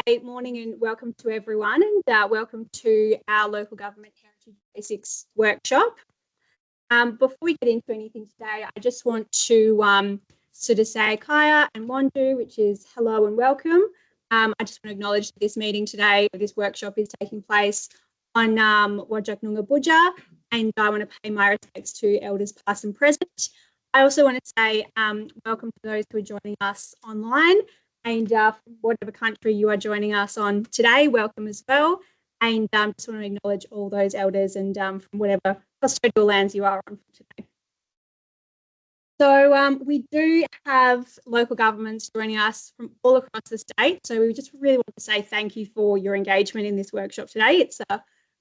G'day, morning and welcome to everyone, and welcome to our Local Government Heritage Basics workshop. Before we get into anything today, I just want to sort of say kaya and wandu, which is hello and welcome. I just want to acknowledge that this meeting today, this workshop is taking place on Wajak Noongar Budja, and I want to pay my respects to elders past and present. I also want to say welcome to those who are joining us online, and from whatever country you are joining us on today, welcome as well. And just want to acknowledge all those elders and from whatever custodial lands you are on today. So we do have local governments joining us from all across the state. So we just really want to say thank you for your engagement in this workshop today. It's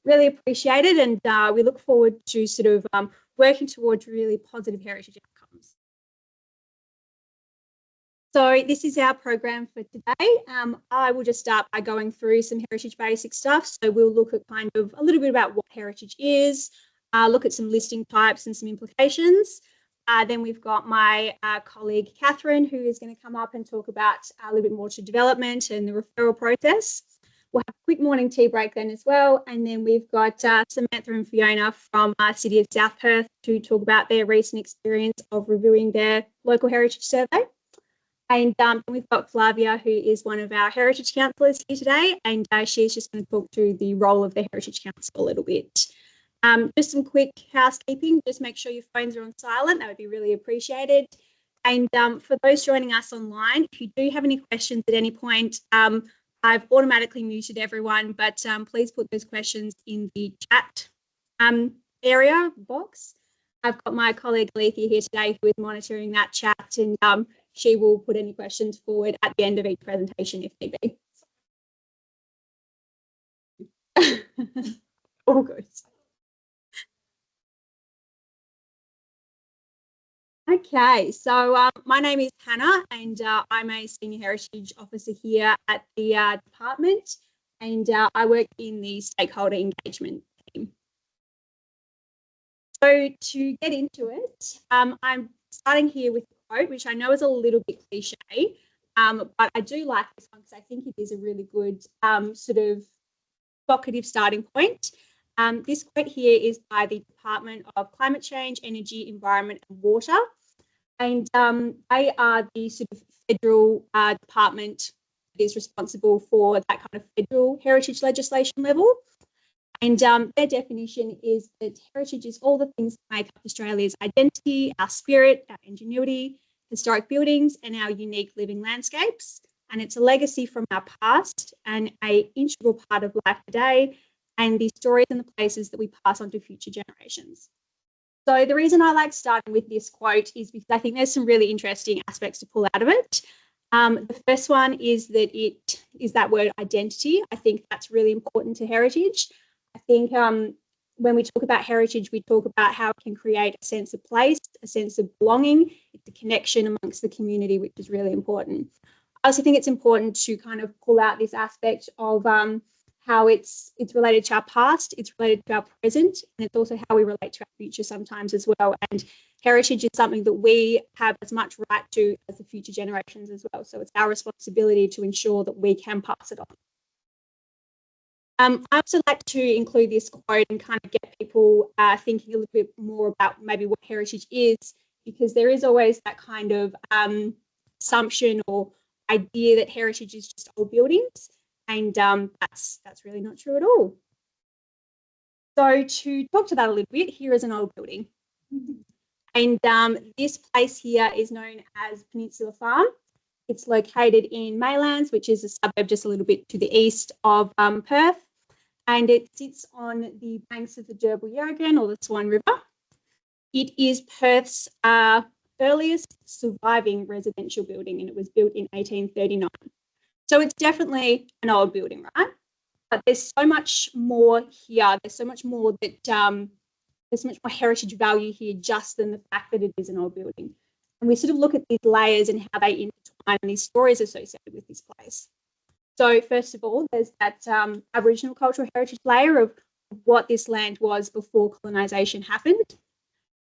really appreciated, and we look forward to sort of working towards really positive heritage outcomes. So this is our program for today. I will just start by going through some heritage basic stuff. So we'll look at kind of a little bit about what heritage is, look at some listing types and some implications. Then we've got my colleague Catherine, who is going to come up and talk about a little bit more to development and the referral process. We'll have a quick morning tea break then as well. And then we've got Samantha and Fiona from City of South Perth to talk about their recent experience of reviewing their local heritage survey. And we've got Flavia, who is one of our Heritage Counsellors here today, and she's just going to talk through the role of the Heritage Council a little bit. Just some quick housekeeping, just make sure your phones are on silent, that would be really appreciated. And for those joining us online, if you do have any questions at any point, I've automatically muted everyone, but please put those questions in the chat area box. I've got my colleague Alethea here today who is monitoring that chat, and she will put any questions forward at the end of each presentation if need be. All good. Okay, so my name is Hannah, and I'm a Senior Heritage Officer here at the department, and I work in the stakeholder engagement team. So to get into it, I'm starting here with a quote, which I know is a little bit cliche, but I do like this one because I think it is a really good sort of evocative starting point. This quote here is by the Department of Climate Change, Energy, Environment and Water, and they are the sort of federal department that is responsible for that kind of federal heritage legislation level. And their definition is that heritage is all the things that make up Australia's identity, our spirit, our ingenuity, historic buildings, and our unique living landscapes. And it's a legacy from our past and an integral part of life today, and the stories and the places that we pass on to future generations. So the reason I like starting with this quote is because I think there's some really interesting aspects to pull out of it. The first one is that it is that word identity. I think that's really important to heritage. I think when we talk about heritage, we talk about how it can create a sense of place, a sense of belonging. It's a connection amongst the community, which is really important. I also think it's important to kind of pull out this aspect of how it's related to our past, it's related to our present, and it's also how we relate to our future sometimes as well. And heritage is something that we have as much right to as the future generations as well. So it's our responsibility to ensure that we can pass it on. I also like to include this quote and kind of get people thinking a little bit more about maybe what heritage is, because there is always that kind of assumption or idea that heritage is just old buildings, and that's really not true at all. So to talk to that a little bit, here is an old building. And this place here is known as Peninsula Farm. It's located in Maylands, which is a suburb just a little bit to the east of Perth. And it sits on the banks of the Derby Yarragon or the Swan River. It is Perth's earliest surviving residential building, and it was built in 1839. So it's definitely an old building, right? But there's so much more here. There's so much more that there's so much more heritage value here just than the fact that it is an old building. And we sort of look at these layers and how they intertwine and these stories associated with this place. So first of all, there's that Aboriginal cultural heritage layer of what this land was before colonisation happened.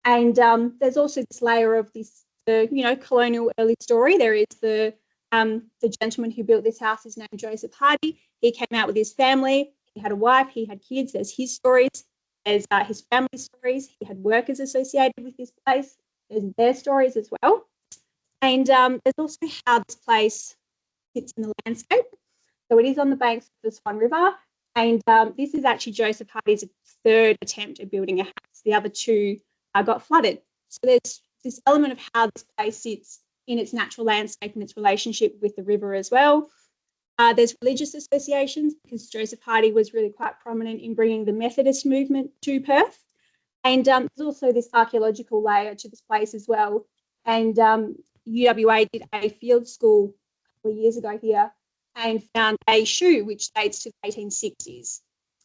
And there's also this layer of this, colonial early story. There is the The gentleman who built this house is named Joseph Hardy. He came out with his family. He had a wife. He had kids. There's his stories. There's his family stories. He had workers associated with this place. There's their stories as well. And there's also how this place sits in the landscape. So it is on the banks of the Swan River. And this is actually Joseph Hardy's third attempt at building a house. The other two got flooded. So there's this element of how this place sits in its natural landscape and its relationship with the river as well. There's religious associations because Joseph Hardy was really quite prominent in bringing the Methodist movement to Perth. And there's also this archaeological layer to this place as well. And UWA did a field school a couple of years ago here and found a shoe which dates to the 1860s.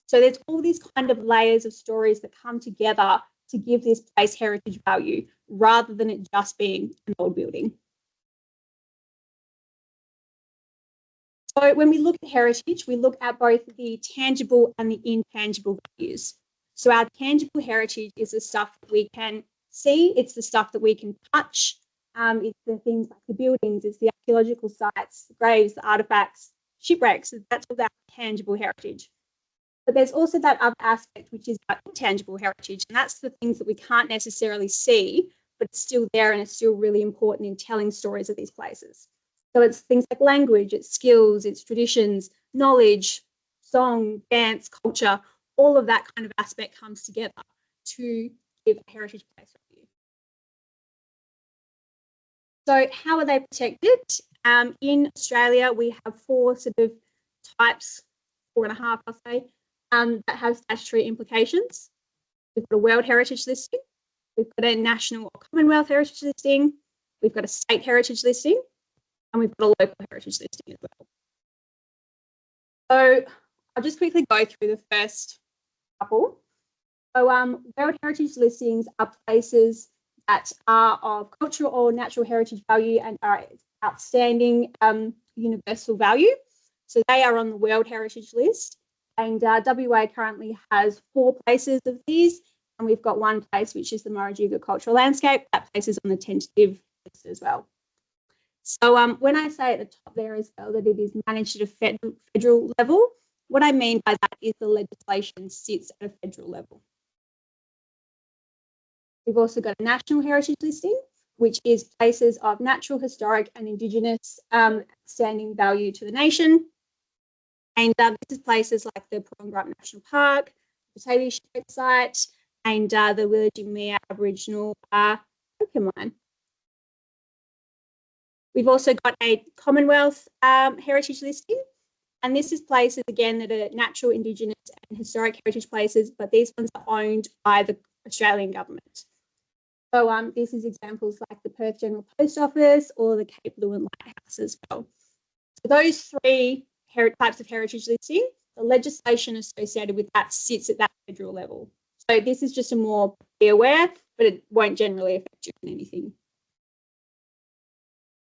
So there's all these kind of layers of stories that come together to give this place heritage value rather than it just being an old building. So when we look at heritage, we look at both the tangible and the intangible values. So our tangible heritage is the stuff that we can see. It's the stuff that we can touch. It's the things like the buildings, it's the archaeological sites, the graves, the artifacts, shipwrecks. That's all that tangible heritage. But there's also that other aspect, which is that intangible heritage. And that's the things that we can't necessarily see, but it's still there and it's still really important in telling stories of these places. So it's things like language, it's skills, it's traditions, knowledge, song, dance, culture, all of that kind of aspect comes together to give a heritage place value. So how are they protected? In Australia, we have four sort of types, 4.5, I'll say, that have statutory implications. We've got a World Heritage Listing, we've got a National or Commonwealth Heritage Listing, we've got a State Heritage Listing, and we've got a Local Heritage Listing as well. So I'll just quickly go through the first couple. So World Heritage Listings are places that are of cultural or natural heritage value and are outstanding universal value. So they are on the World Heritage List. And WA currently has 4 places of these. And we've got one place, which is the Murrujuga Cultural Landscape. That place is on the tentative list as well. So when I say at the top there as well that it is managed at a federal level, what I mean by that is the legislation sits at a federal level. We've also got a National Heritage Listing, which is places of natural, historic and Indigenous standing value to the nation. And this is places like the Purrumbra National Park, the Potato Shake site, and the Willajimia Aboriginal opium mine. We've also got a Commonwealth Heritage Listing, and this is places, again, that are natural, Indigenous and historic heritage places, but these ones are owned by the Australian government. So this is examples like the Perth General Post Office or the Cape Lewin Lighthouse as well. So those 3 types of heritage listing, the legislation associated with that sits at that federal level. So this is just a more be aware, but it won't generally affect you in anything.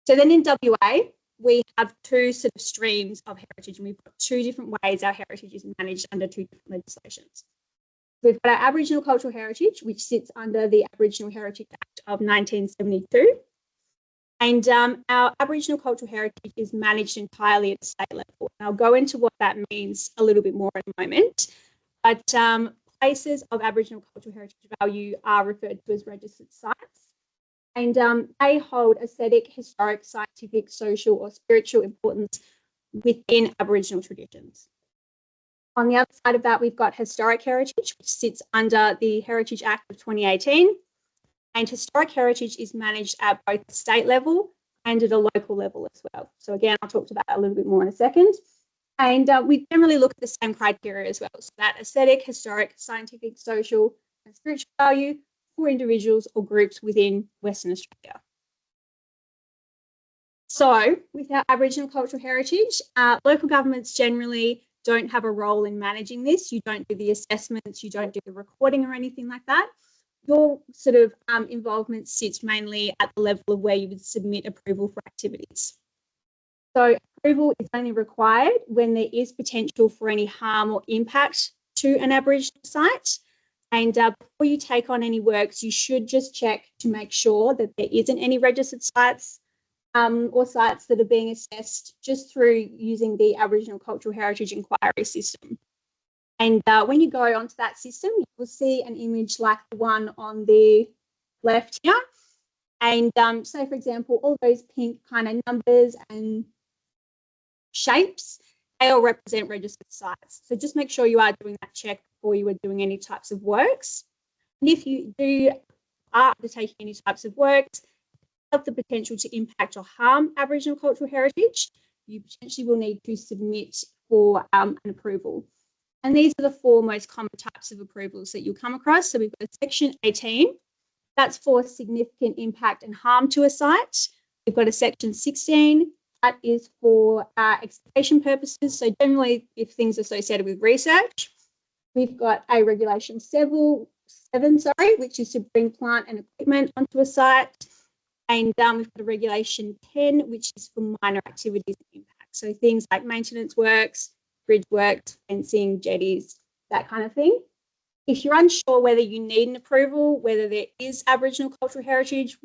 So then in WA, we have 2 sort of streams of heritage, and we've got 2 different ways our heritage is managed under 2 different legislations. We've got our Aboriginal Cultural Heritage, which sits under the Aboriginal Heritage Act of 1972. And our Aboriginal Cultural Heritage is managed entirely at the state level. And I'll go into what that means a little bit more in a moment. But places of Aboriginal Cultural Heritage value are referred to as registered sites. And they hold aesthetic, historic, scientific, social or spiritual importance within Aboriginal traditions. On the other side of that, we've got historic heritage, which sits under the Heritage Act of 2018. And historic heritage is managed at both the state level and at a local level as well. So again, I'll talk to that a little bit more in a second. And we generally look at the same criteria as well. So that aesthetic, historic, scientific, social, and spiritual value for individuals or groups within Western Australia. So with our Aboriginal cultural heritage, local governments generally don't have a role in managing this. You don't do the assessments, you don't do the recording or anything like that. Your sort of involvement sits mainly at the level of where you would submit approval for activities. So approval is only required when there is potential for any harm or impact to an Aboriginal site. And before you take on any works, you should just check to make sure that there isn't any registered sites or sites that are being assessed just through using the Aboriginal Cultural Heritage Inquiry system. And when you go onto that system, you will see an image like the one on the left here. And so, for example, all those pink kind of numbers and shapes, they all represent registered sites. So just make sure you are doing that check before you are doing any types of works. And if you are undertaking any types of works, have the potential to impact or harm Aboriginal cultural heritage, you potentially will need to submit for an approval. And these are the four most common types of approvals that you'll come across. So we've got Section 18, that's for significant impact and harm to a site. We've got a Section 16, that is for excavation purposes. So generally, if things associated with research. We've got a Regulation 7, which is to bring plant and equipment onto a site. And we've got a Regulation 10, which is for minor activities and impact. So things like maintenance works, bridge works, fencing, jetties, that kind of thing. If you're unsure whether you need an approval, whether there is Aboriginal cultural heritage,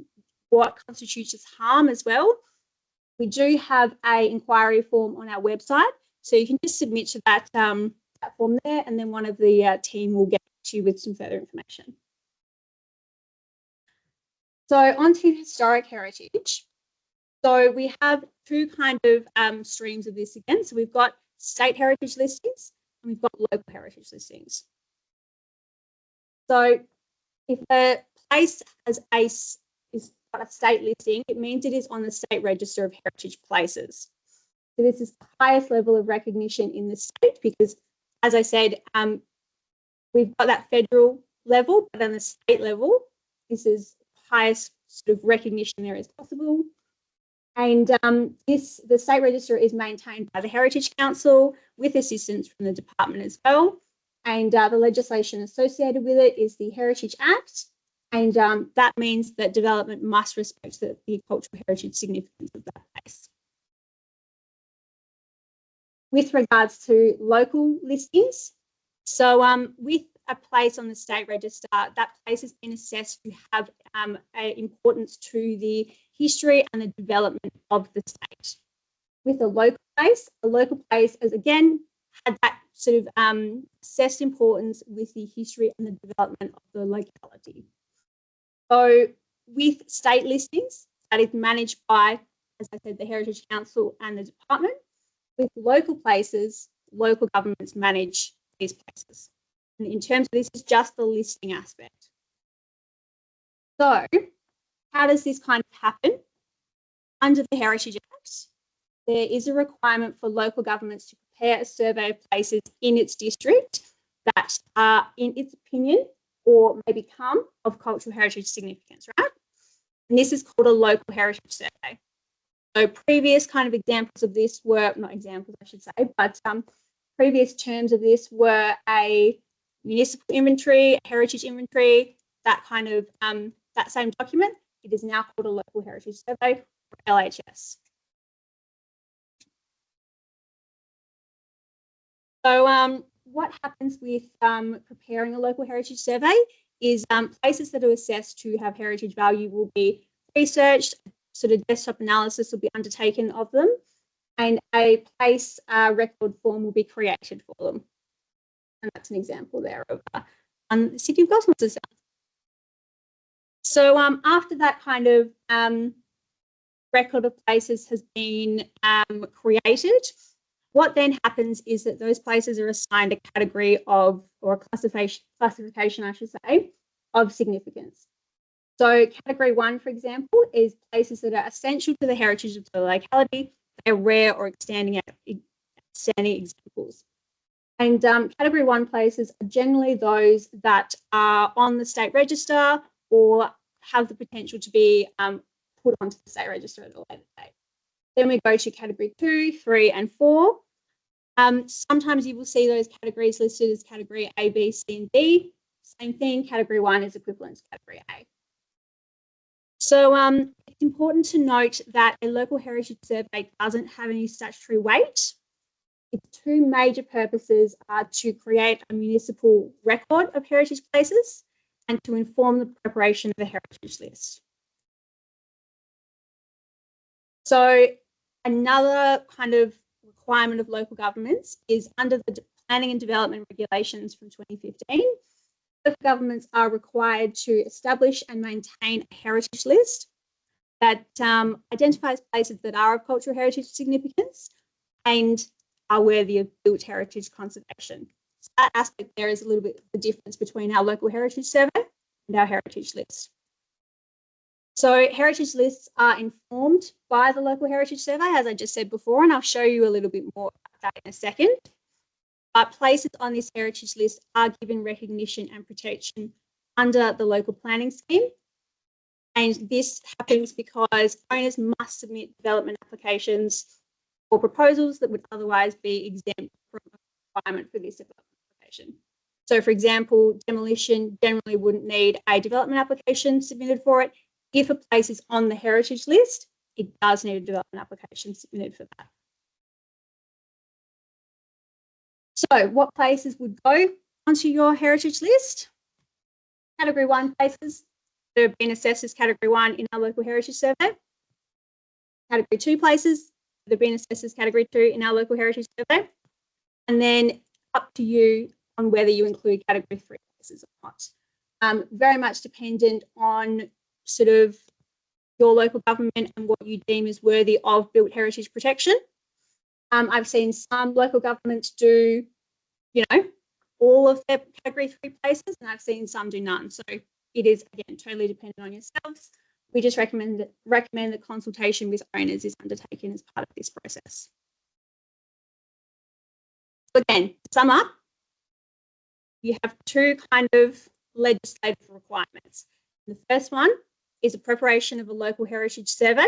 what constitutes as harm as well, we do have an inquiry form on our website. So you can just submit to that, that form there, and then one of the team will get to you with some further information. So on to historic heritage. So we have two kind of streams of this again. So we've got state heritage listings and we've got local heritage listings. So if a place has got a state listing, it means it is on the State Register of Heritage Places. So this is the highest level of recognition in the state because, as I said, we've got that federal level, but on the state level, this is the highest sort of recognition there is possible. And the State Register is maintained by the Heritage Council with assistance from the department as well. And the legislation associated with it is the Heritage Act. And that means that development must respect the cultural heritage significance of that place. With regards to local listings, so with a place on the State Register, that place has been assessed to have an importance to the history and the development of the state. With a local place has again had that sort of assessed importance with the history and the development of the locality. So with state listings, that is managed by, as I said, the Heritage Council and the department. With local places, local governments manage these places. And in terms of this is just the listing aspect. So how does this kind of happen? Under the Heritage Act, there is a requirement for local governments to prepare a survey of places in its district that are, in its opinion, or may become of cultural heritage significance, right? And this is called a local heritage survey. So previous kind of examples of this were, not examples I should say, but previous terms of this were a municipal inventory, a heritage inventory, that kind of, that same document. It is now called a local heritage survey, or LHS. So what happens with preparing a local heritage survey is places that are assessed to have heritage value will be researched, sort of desktop analysis will be undertaken of them, and a place record form will be created for them. And that's an example there of the City of South. So after that kind of record of places has been created, what then happens is that those places are assigned a category of, or a classification, I should say, of significance. So category 1, for example, is places that are essential to the heritage of the locality. They're rare or outstanding examples. And category 1 places are generally those that are on the State Register or have the potential to be put onto the State Register at a later date. Then we go to category 2, 3, and 4. Sometimes you will see those categories listed as category A, B, C, and D. Same thing, category 1 is equivalent to category A. So it's important to note that a local heritage survey doesn't have any statutory weight. Its two major purposes are to create a municipal record of heritage places and to inform the preparation of a heritage list. So another kind of requirement of local governments is under the Planning and Development Regulations from 2015, local governments are required to establish and maintain a heritage list that identifies places that are of cultural heritage significance and are worthy of built heritage conservation. So that aspect there is a little bit of the difference between our local heritage survey and our heritage list. So heritage lists are informed by the local heritage survey, as I just said before, and I'll show you a little bit more about that in a second. But places on this heritage list are given recognition and protection under the local planning scheme. And this happens because owners must submit development applications or proposals that would otherwise be exempt from a requirement for this development application. So, for example, demolition generally wouldn't need a development application submitted for it. If a place is on the heritage list, it does need a development application submitted for that. So, what places would go onto your heritage list? Category 1 places that have been assessed as Category 1 in our local heritage survey. Category 2 places that have been assessed as Category 2 in our local heritage survey. And then up to you on whether you include Category 3 places or not. Very much dependent on sort of your local government and what you deem is worthy of built heritage protection. I've seen some local governments do, all of their Category 3 places, and I've seen some do none. So it is, again, totally dependent on yourselves. We just recommend that consultation with owners is undertaken as part of this process. So again, to sum up, you have two kind of legislative requirements. The first one is a preparation of a local heritage survey.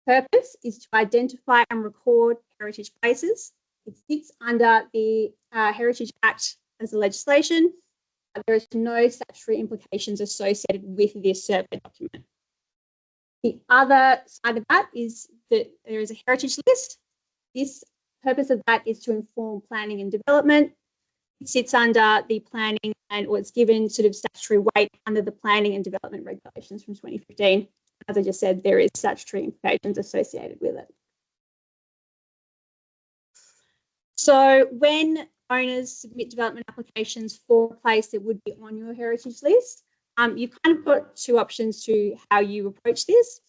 Purpose is to identify and record heritage places. It sits under the Heritage Act as a legislation, but there is no statutory implications associated with this survey document. The other side of that is that there is a heritage list. This purpose of that is to inform planning and development. It sits under the planning or it's given sort of statutory weight under the planning and development regulations from 2015. As I just said, there is statutory implications associated with it. So when owners submit development applications for a place that would be on your heritage list, you've kind of got two options to how you approach this.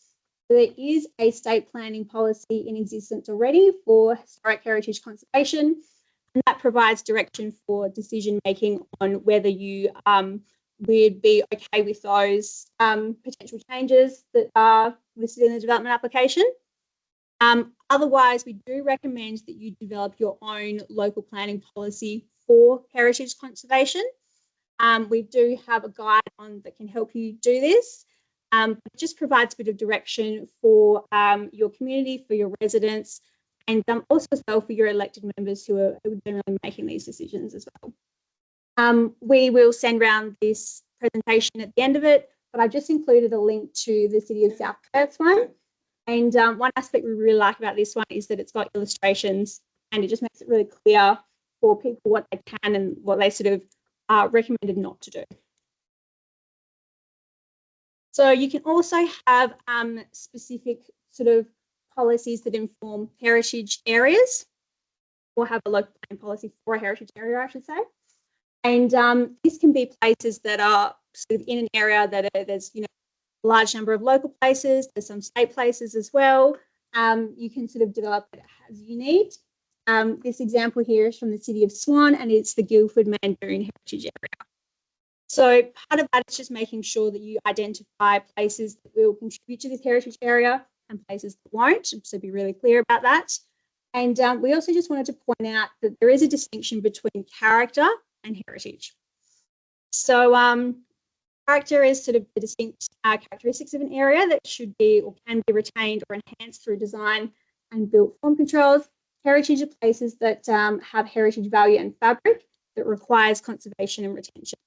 There is a state planning policy in existence already for historic heritage conservation, and that provides direction for decision making on whether you would be okay with those potential changes that are listed in the development application. Otherwise, we do recommend that you develop your own local planning policy for heritage conservation. We do have a guide on that can help you do this. It just provides a bit of direction for your community, for your residents, and also as well for your elected members who are generally making these decisions as well. We will send around this presentation at the end of it, but I've just included a link to the City of South Perth one. And one aspect we really like about this one is that it's got illustrations and it just makes it really clear for people what they can and what they sort of are recommended not to do. So you can also have specific sort of policies that inform heritage areas, or have a local planning policy for a heritage area, I should say. And this can be places that are sort of in an area that there's, a large number of local places. There's some state places as well. You can sort of develop it as you need. This example here is from the City of Swan, and it's the Guildford Mandarin Heritage Area. So part of that is just making sure that you identify places that will contribute to this heritage area and places that won't, so be really clear about that. And we also just wanted to point out that there is a distinction between character and heritage. So character is sort of the distinct characteristics of an area that should be or can be retained or enhanced through design and built form controls. Heritage are places that have heritage value and fabric that requires conservation and retention.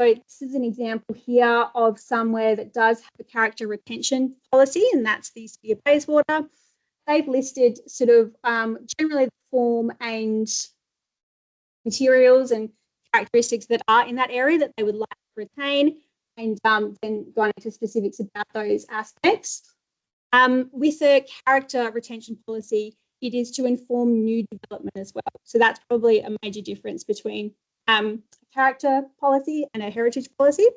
So this is an example here of somewhere that does have a character retention policy, and that's the City of Bayswater. They've listed sort of generally the form and materials and characteristics that are in that area that they would like to retain, and then going into specifics about those aspects. With a character retention policy, it is to inform new development as well. So that's probably a major difference between a character policy and a heritage policy,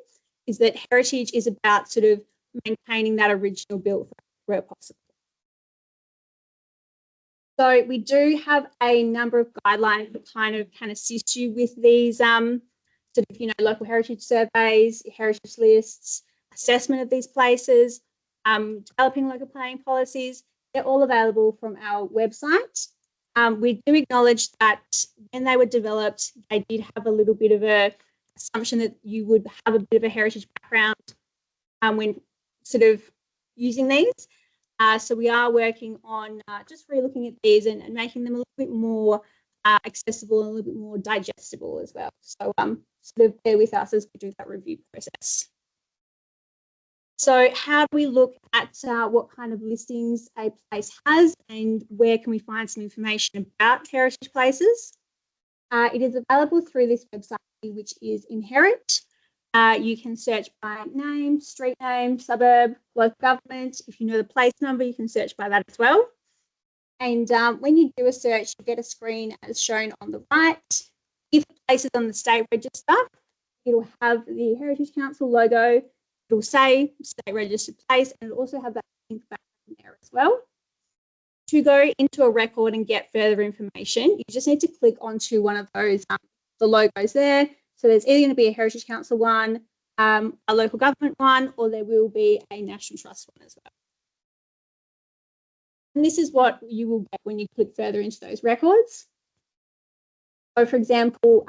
is that heritage is about sort of maintaining that original built where possible. So we do have a number of guidelines that kind of can assist you with these sort of, local heritage surveys, heritage lists, assessment of these places, developing local planning policies. They're all available from our website. We do acknowledge that when they were developed, they did have a little bit of a assumption that you would have a bit of a heritage background when sort of using these. So we are working on just re-looking at these and making them a little bit more accessible and a little bit more digestible as well. So sort of bear with us as we do that review process. So how do we look at what kind of listings a place has and where can we find some information about heritage places? It is available through this website, which is Inherit. You can search by name, street name, suburb, local government. If you know the place number, you can search by that as well. And when you do a search, you get a screen as shown on the right. If the place is on the state register, it'll have the Heritage Council logo. It'll say state registered place, and it'll also have that link back in there as well. To go into a record and get further information, you just need to click onto one of those, the logos there. So there's either going to be a Heritage Council one, a local government one, or there will be a National Trust one as well. And this is what you will get when you click further into those records. So for example,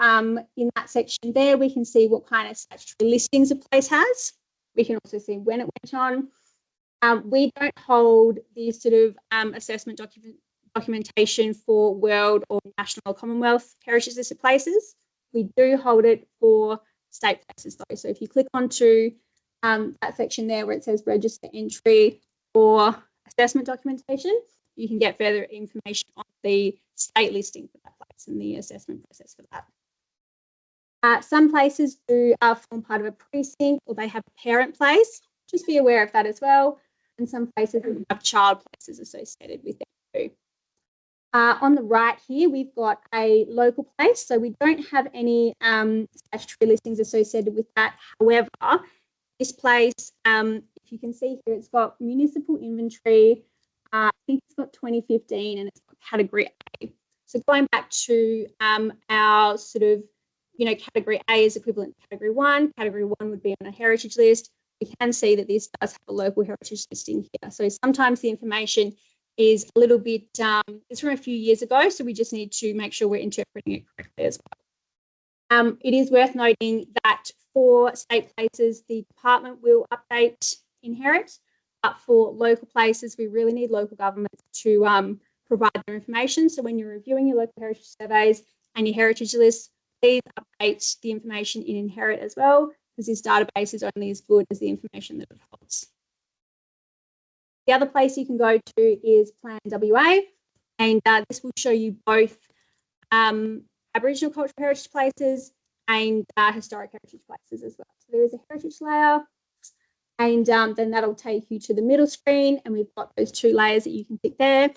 in that section there, we can see what kind of statutory listings a place has. We can also see when it went on. We don't hold the sort of assessment documentation for world or national or Commonwealth heritage listed places. We do hold it for state places though. So if you click onto that section there where it says register entry or assessment documentation, you can get further information on the state listing for that place and the assessment process for that. Some places do form part of a precinct or they have a parent place. Just be aware of that as well. And some places have child places associated with them too. On the right here, we've got a local place. So we don't have any statutory listings associated with that. However, this place, if you can see here, it's got municipal inventory. I think it's got 2015 and it's got category A. So going back to our sort of, category A is equivalent to category 1. Category 1 would be on a heritage list. We can see that this does have a local heritage listing here. So sometimes the information is a little bit, it's from a few years ago, so we just need to make sure we're interpreting it correctly as well. It is worth noting that for state places, the department will update Inherit, but for local places, we really need local governments to provide their information. So when you're reviewing your local heritage surveys and your heritage list, please update the information in Inherit as well, because this database is only as good as the information that it holds. The other place you can go to is Plan WA, and this will show you both Aboriginal cultural heritage places and historic heritage places as well. So there is a heritage layer, and then that'll take you to the middle screen, and we've got those 2 layers that you can click there,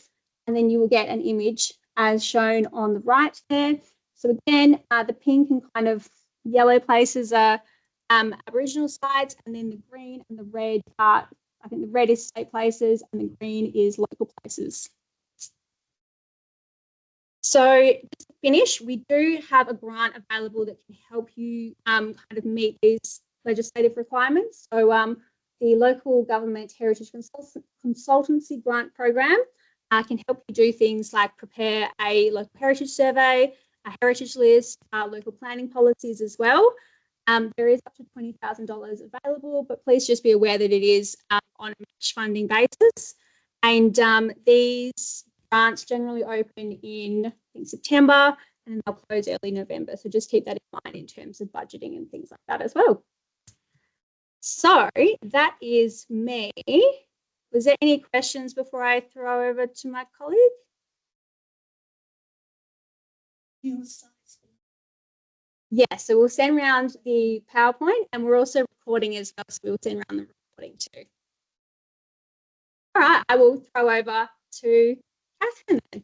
and then you will get an image as shown on the right there. So again, the pink and kind of yellow places are Aboriginal sites, and then the green and the red are, I think the red is state places and the green is local places. So just to finish, we do have a grant available that can help you kind of meet these legislative requirements. So the Local Government Heritage Consultancy Grant Program can help you do things like prepare a local heritage survey, a heritage list, local planning policies as well. There is up to $20,000 available, but please just be aware that it is on a match funding basis. And these grants generally open in, I think, September, and they'll close early November. So just keep that in mind in terms of budgeting and things like that as well. So that is me. Was there any questions before I throw over to my colleague? Yeah, so we'll send around the PowerPoint, and we're also recording as well, so we'll send around the recording too. All right, I will throw over to Catherine then.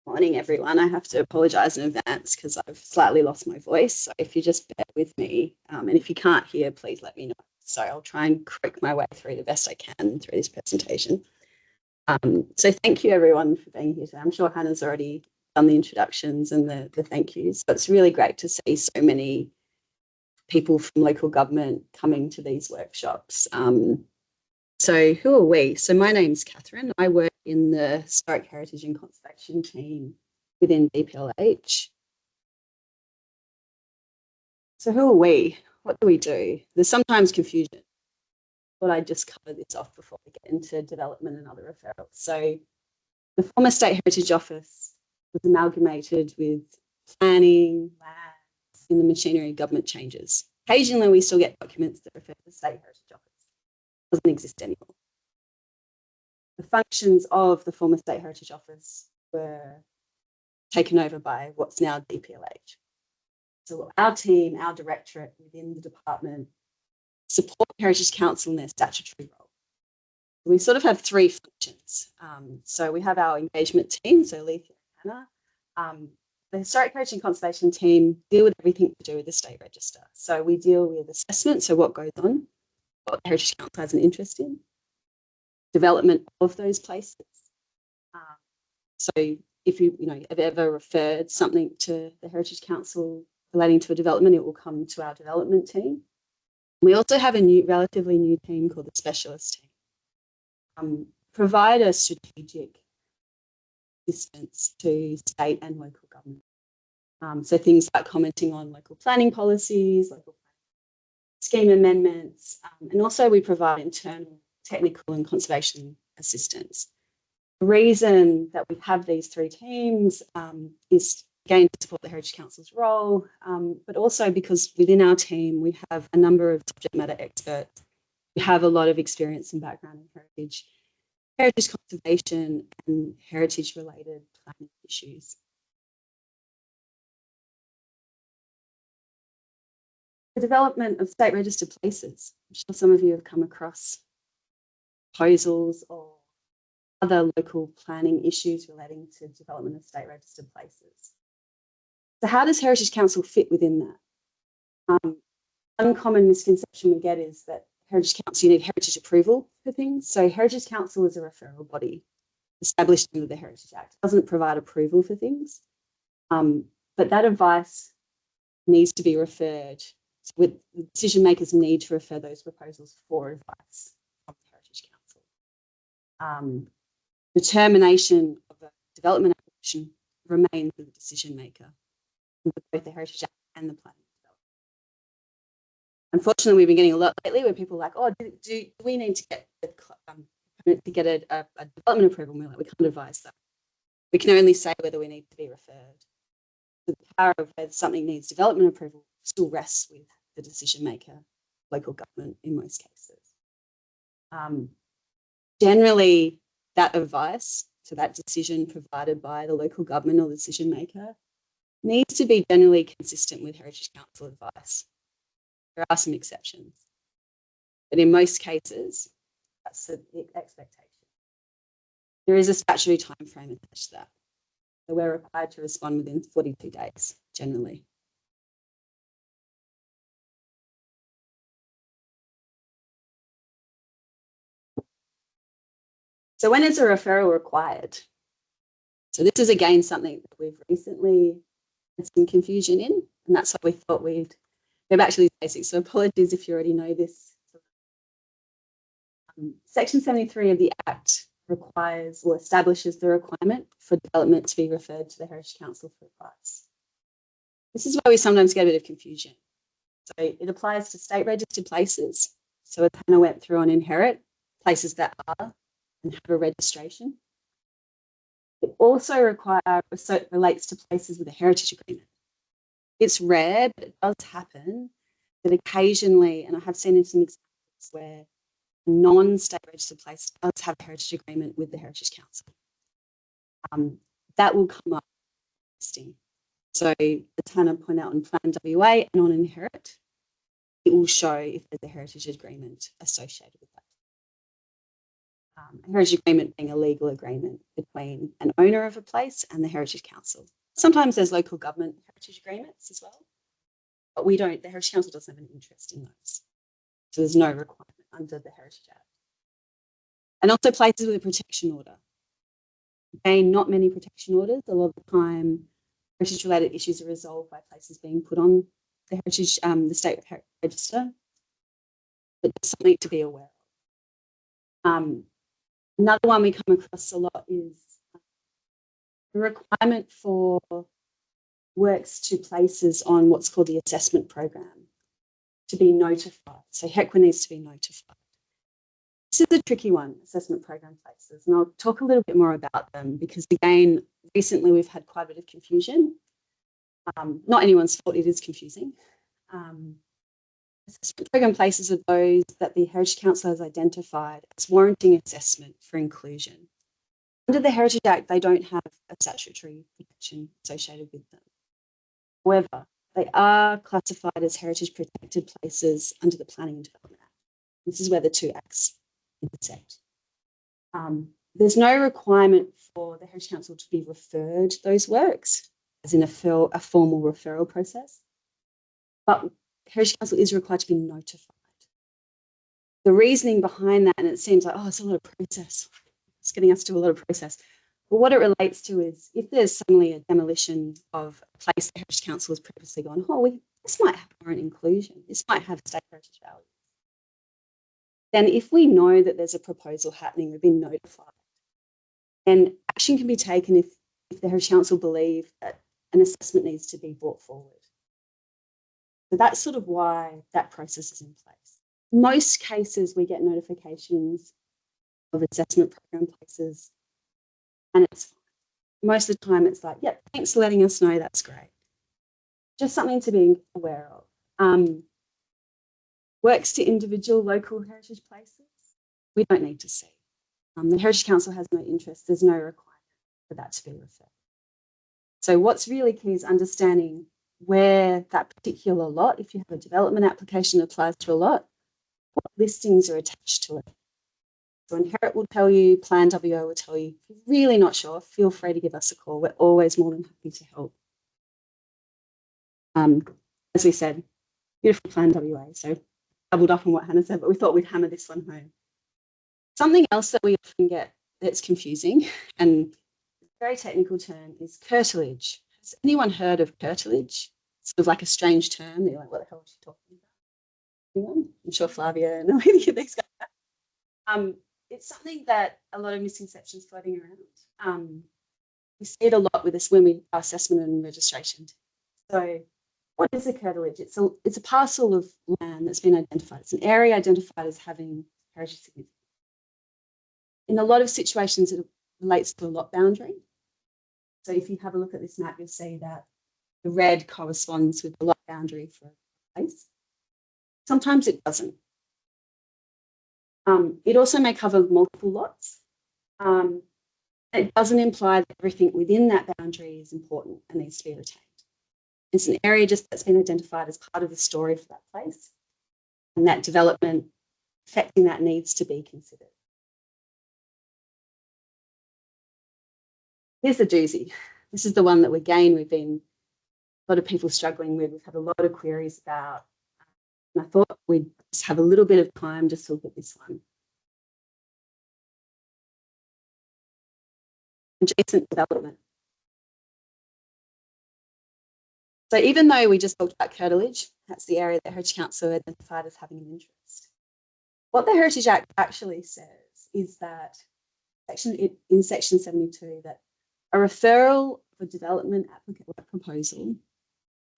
Morning, everyone. I have to apologise in advance because I've slightly lost my voice. So if you just bear with me, and if you can't hear, please let me know. So I'll try and croak my way through the best I can through this presentation. So thank you, everyone, for being here today. I'm sure Hannah's already done the introductions and the thank yous, but it's really great to see so many people from local government coming to these workshops. So who are we? So my name's Catherine. I work in the Historic Heritage and Conservation team within DPLH. So who are we? What do we do? There's sometimes confusion. But I just cover this off before we get into development and other referrals. So the former State Heritage Office was amalgamated with planning, lands, in the machinery of government changes. Occasionally we still get documents that refer to the State Heritage Office. It doesn't exist anymore. The functions of the former State Heritage Office were taken over by what's now DPLH. So our team, our directorate within the department, support Heritage Council in their statutory role. We sort of have three functions. So we have our engagement team, so Letha and Hannah. The Historic Heritage and Conservation team deal with everything to do with the State Register. So we deal with assessment, so what goes on, what the Heritage Council has an interest in, development of those places. So if you have ever referred something to the Heritage Council relating to a development, it will come to our development team. We also have a relatively new team called the specialist team. Provide a strategic assistance to state and local government. So things like commenting on local planning policies, local scheme amendments, and also we provide internal technical and conservation assistance. The reason that we have these three teams is, again, to support the Heritage Council's role, but also because within our team we have a number of subject matter experts who have a lot of experience and background in heritage conservation and heritage-related planning issues. The development of state registered places. I'm sure some of you have come across proposals or other local planning issues relating to development of state registered places. So how does Heritage Council fit within that? One common misconception we get is that Heritage Council, you need heritage approval for things. So Heritage Council is a referral body established under the Heritage Act. It doesn't provide approval for things, but that advice needs to be referred. So with decision makers need to refer those proposals for advice from the Heritage Council. Determination of a development application remains with the decision maker, both the Heritage Act and the planning. Unfortunately, we've been getting a lot lately where people are like, oh, do we need to get a development approval? And we're like, we can't advise that. We can only say whether we need to be referred. The power of whether something needs development approval still rests with the decision maker, local government in most cases. Generally, that advice, so that decision provided by the local government or the decision maker, needs to be generally consistent with Heritage Council advice. There are some exceptions, but in most cases, that's the expectation. There is a statutory time frame attached to that. So we're required to respond within 42 days, generally. So when is a referral required? So this is again something that we've recently had some confusion in, and that's what we thought we've actually basic. So apologies if you already know this. Section 73 of the Act requires or establishes the requirement for development to be referred to the Heritage Council for advice. This is why we sometimes get a bit of confusion. So it applies to state registered places. So as Hannah went through on Inherit, places that are and have a registration. It also relates to places with a heritage agreement. It's rare, but it does happen that occasionally, and I have seen in some examples where non-state registered place does have a heritage agreement with the Heritage Council. That will come up listing. So as Hannah pointed out on Plan WA and on Inherit, it will show if there's a heritage agreement associated with that. A heritage agreement being a legal agreement between an owner of a place and the Heritage Council. Sometimes there's local government heritage agreements as well, but we don't, the Heritage Council doesn't have an interest in those. So there's no requirement under the Heritage Act. And also places with a protection order. Again, not many protection orders. A lot of the time, heritage-related issues are resolved by places being put on the heritage, the state register. But there's something to be aware of. Another one we come across a lot is the requirement for works to places on what's called the assessment program to be notified. So HECWA needs to be notified. This is a tricky one, assessment program places, and I'll talk a little bit more about them because, again, recently we've had quite a bit of confusion. Not anyone's fault, it is confusing. Assessment program places are those that the Heritage Council has identified as warranting assessment for inclusion. Under the Heritage Act, they don't have a statutory protection associated with them. However, they are classified as heritage protected places under the Planning and Development Act. This is where the two acts intersect. There's no requirement for the Heritage Council to be referred those works, as in a formal referral process, but Heritage Council is required to be notified. The reasoning behind that, and it seems like, oh, it's a lot of process, it's getting us to a lot of process. But what it relates to is if there's suddenly a demolition of a place the Heritage Council has previously gone, oh, this might have warrant inclusion, this might have state heritage value. Then if we know that there's a proposal happening, we've been notified, then action can be taken if the Heritage Council believe that an assessment needs to be brought forward. So that's sort of why that process is in place. In most cases, we get notifications of assessment program places, and it's fine. Most of the time it's like, yep, thanks for letting us know, that's great. Just something to be aware of. Works to individual local heritage places, we don't need to see. The Heritage Council has no interest, there's no requirement for that to be referred. So what's really key is understanding where that particular lot, if you have a development application that applies to a lot, what listings are attached to it. So Inherit will tell you, Plan WO will tell you. If you're really not sure, feel free to give us a call. We're always more than happy to help. As we said, beautiful Plan WA, so doubled up on what Hannah said, but we thought we'd hammer this one home. Something else that we often get that's confusing, and a very technical term, is curtilage. Has anyone heard of curtilage? It's sort of like a strange term. You're like, what the hell is she talking about? Anyone? I'm sure Flavia and any of these guys. It's something that a lot of misconceptions floating around. We see it a lot with us when we are assessment and registration. So what is a curtilage? It's a parcel of land that's been identified. It's an area identified as having heritage significance. In a lot of situations, it relates to a lot boundary. So if you have a look at this map, you'll see that the red corresponds with the lot boundary for a place. Sometimes it doesn't. It also may cover multiple lots. It doesn't imply that everything within that boundary is important and needs to be retained. It's an area just that's been identified as part of the story for that place, and that development affecting that needs to be considered. Here's the doozy. This is the one that we've been a lot of people struggling with. We've had a lot of queries about, and I thought we'd just have a little bit of time just to look at this one. Adjacent development. So even though we just talked about curtilage, that's the area that Heritage Council identified as having an interest. What the Heritage Act actually says is that in section 72, that a referral of a development proposal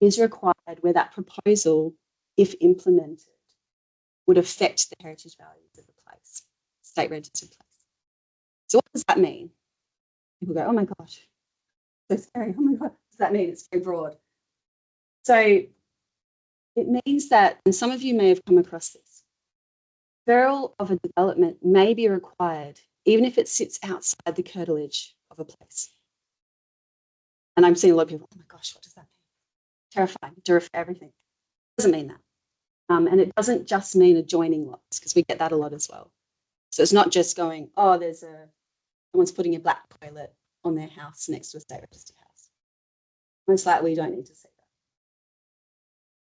is required where that proposal, if implemented, would affect the heritage values of the place, state registered place. So what does that mean? People go, oh my gosh, so scary. Oh my God, what does that mean? It's very broad. So it means that, and some of you may have come across this, referral of a development may be required even if it sits outside the curtilage of a place. And I'm seeing a lot of people, oh my gosh, what does that terrifying to refer everything. It doesn't mean that. And it doesn't just mean adjoining lots, because we get that a lot as well. So it's not just going, oh, someone's putting a black toilet on their house next to a state registered house. Most likely you don't need to see that.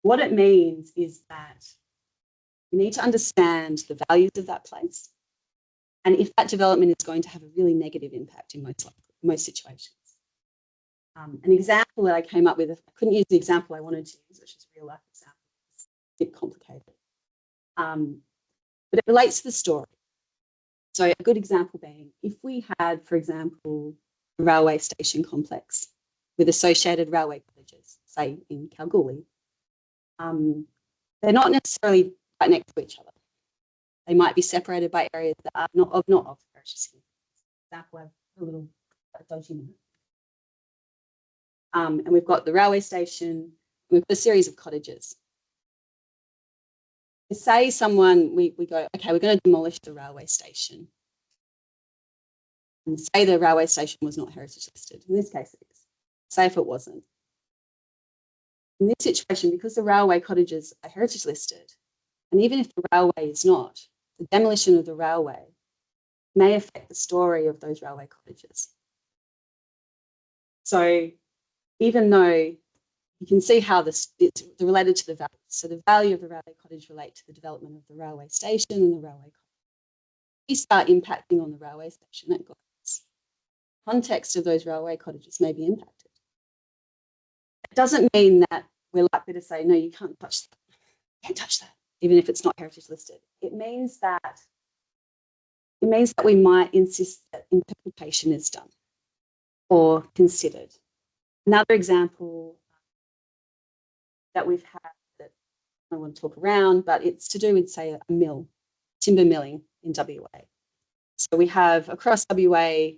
What it means is that you need to understand the values of that place, and if that development is going to have a really negative impact in most situations. An example that I came up with, I couldn't use the example I wanted to use, which is a real life example. It's a bit complicated. But it relates to the story. So a good example being, if we had, for example, a railway station complex with associated railway cottages, say in Kalgoorlie, they're not necessarily right next to each other. They might be separated by areas that are not of heritage significance. Example, I have a little dodgy minute. And we've got the railway station, we've got a series of cottages. Say we go, okay, we're going to demolish the railway station. And say the railway station was not heritage listed. In this case, it is. Say if it wasn't. In this situation, because the railway cottages are heritage listed, and even if the railway is not, the demolition of the railway may affect the story of those railway cottages. So even though you can see how it's related to the value. So the value of the railway cottage relate to the development of the railway station and the railway cottage. We start impacting on the railway station, that goes. Context of those railway cottages may be impacted. It doesn't mean that we're likely to say, no, you can't touch that. You can't touch that, even if it's not heritage listed. It means that we might insist that interpretation is done or considered. Another example that we've had that I want to talk around, but it's to do with, say, a mill, timber milling in WA. So we have across WA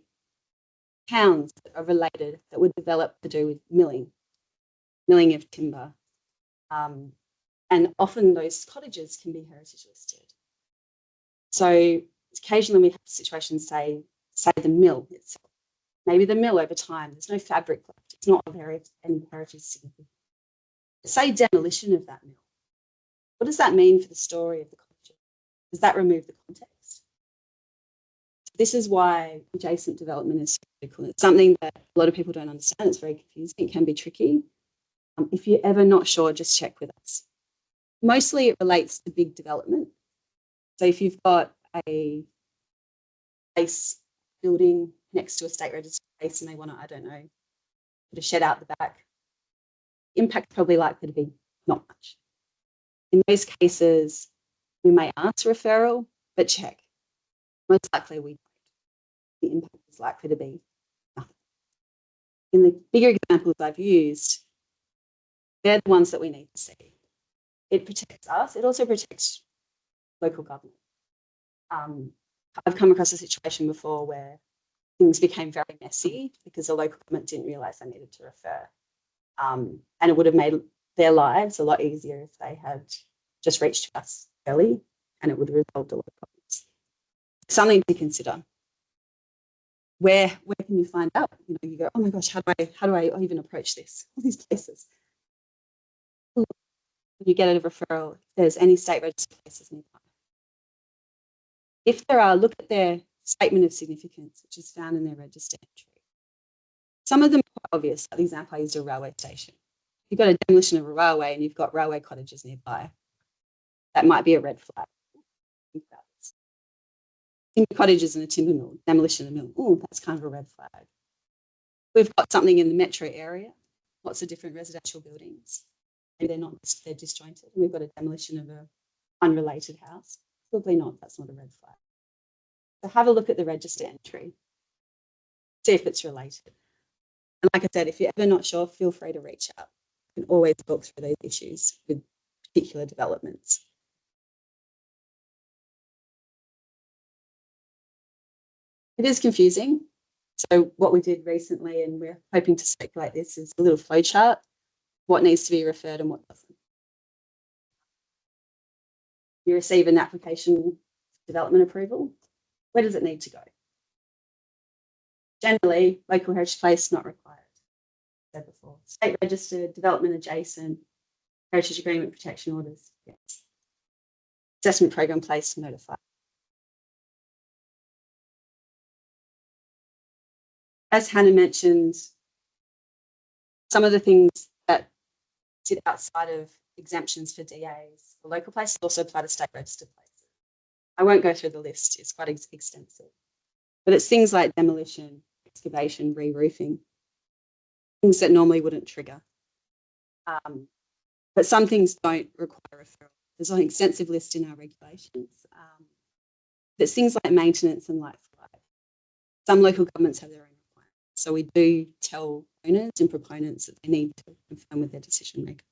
towns that are related that were developed to do with milling of timber. And often those cottages can be heritage listed. So occasionally we have situations, say the mill itself. Maybe the mill over time, there's no fabric left. It's not of any heritage significance. Say demolition of that mill. What does that mean for the story of the culture? Does that remove the context? This is why adjacent development is so critical. It's something that a lot of people don't understand. It's very confusing. It can be tricky. If you're ever not sure, just check with us. Mostly it relates to big development. So if you've got a place building next to a state registered place and they want to, I don't know, put a shed out the back, impact probably likely to be not much. In those cases, we may ask referral, but check. Most likely we don't. The impact is likely to be nothing. In the bigger examples I've used, they're the ones that we need to see. It protects us. It also protects local government. I've come across a situation before where things became very messy because the local government didn't realise they needed to refer. And it would have made their lives a lot easier if they had just reached us early, and it would have resolved a lot of problems. Something to consider. Where can you find out? You go, oh my gosh, how do I even approach this? All these places. When you get a referral, if there's any state registered places nearby. If there are, look at their statement of significance, which is found in their register entry. Some of them are quite obvious. Like the example I used, a railway station. You've got a demolition of a railway and you've got railway cottages nearby. That might be a red flag. Timber cottages and a timber mill, demolition of a mill. Oh, that's kind of a red flag. We've got something in the metro area, lots of different residential buildings. Maybe they're disjointed. We've got a demolition of an unrelated house. Probably not, that's not a red flag. So have a look at the register entry. See if it's related. And like I said, if you're ever not sure, feel free to reach out. You can always talk through those issues with particular developments. It is confusing. So what we did recently, and we're hoping to circulate this, is a little flow chart, what needs to be referred and what doesn't. You receive an application for development approval. Where does it need to go? Generally, local heritage place not required. said before. State registered, development adjacent, heritage agreement protection orders. Yes. Assessment program placed, notified. As Hannah mentioned, some of the things that sit outside of exemptions for DAs for local places also apply to state registered places. I won't go through the list, it's quite extensive. But it's things like demolition, excavation, re-roofing, things that normally wouldn't trigger. But some things don't require referral. There's an extensive list in our regulations. There's things like maintenance and light for life. Some local governments have their own requirements. So we do tell owners and proponents that they need to confirm with their decision maker.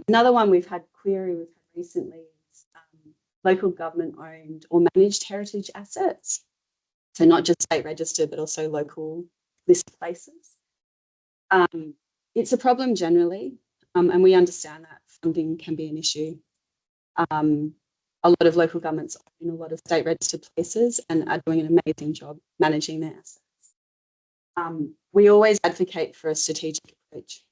Another one we've had query with recently is local government owned or managed heritage assets. So not just state registered, but also local listed places. It's a problem generally, and we understand that funding can be an issue. A lot of local governments own a lot of state registered places and are doing an amazing job managing their assets. We always advocate for a strategic approach.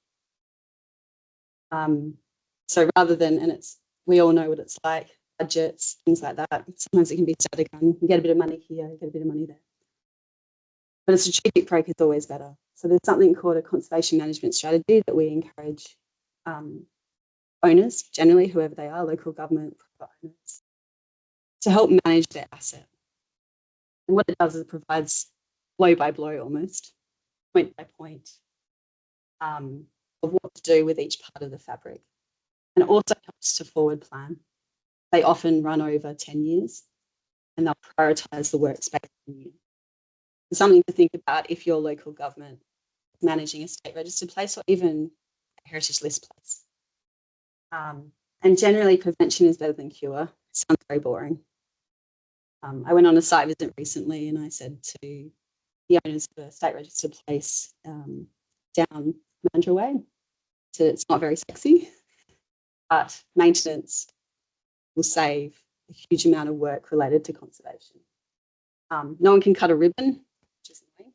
So rather than, we all know what it's like, budgets, things like that. Sometimes it can be scattergun. You get a bit of money here, you get a bit of money there. But a strategic approach is always better. So there's something called a conservation management strategy that we encourage owners, generally, whoever they are, local government, private owners, to help manage their asset. And what it does is it provides blow by blow almost, point by point, of what to do with each part of the fabric. And it also helps to forward plan. They often run over 10 years and they'll prioritise the works based on you. It's something to think about if your local government is managing a state registered place or even a heritage list place. And generally, prevention is better than cure. It sounds very boring. I went on a site visit recently and I said to the owners of a state registered place down Mandurah Way, so it's not very sexy, but maintenance will save a huge amount of work related to conservation. No one can cut a ribbon, which is annoying.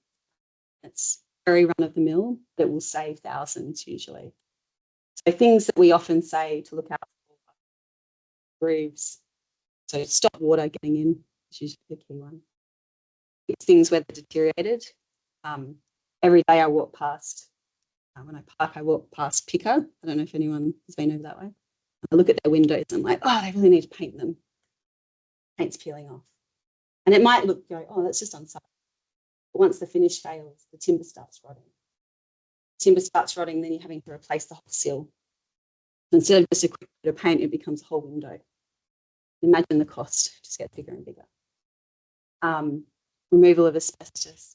It's very run of the mill, but will save thousands usually. So things that we often say to look out for, grooves. So stop water getting in is usually the key one. It's things where they're deteriorated. Every day I walk past, when I park, I walk past Picker. I don't know if anyone has been over that way. I look at their windows and I'm like, oh, they really need to paint them. Paint's peeling off. And it might oh, that's just unsightly. But once the finish fails, the timber starts rotting. Timber starts rotting, then you're having to replace the whole sill. Instead of just a quick bit of paint, it becomes a whole window. Imagine the cost just gets bigger and bigger. Removal of asbestos.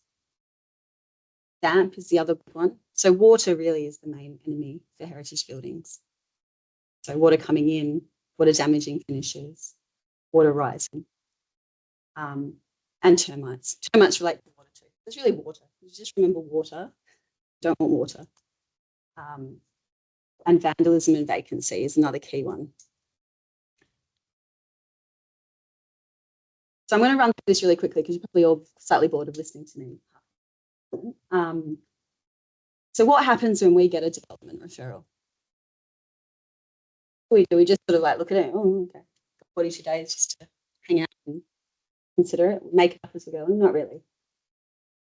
Damp is the other one. So water really is the main enemy for heritage buildings. So water coming in, water damaging finishes, water rising, and termites. Termites relate to water too. It's really water. You just remember water. Don't want water. And vandalism and vacancy is another key one. So I'm going to run through this really quickly because you're probably all slightly bored of listening to me. So what happens when we get a development referral? What do? We just sort of like look at it, oh, okay, 42 days just to hang out and consider it, make it up as we go. Not really.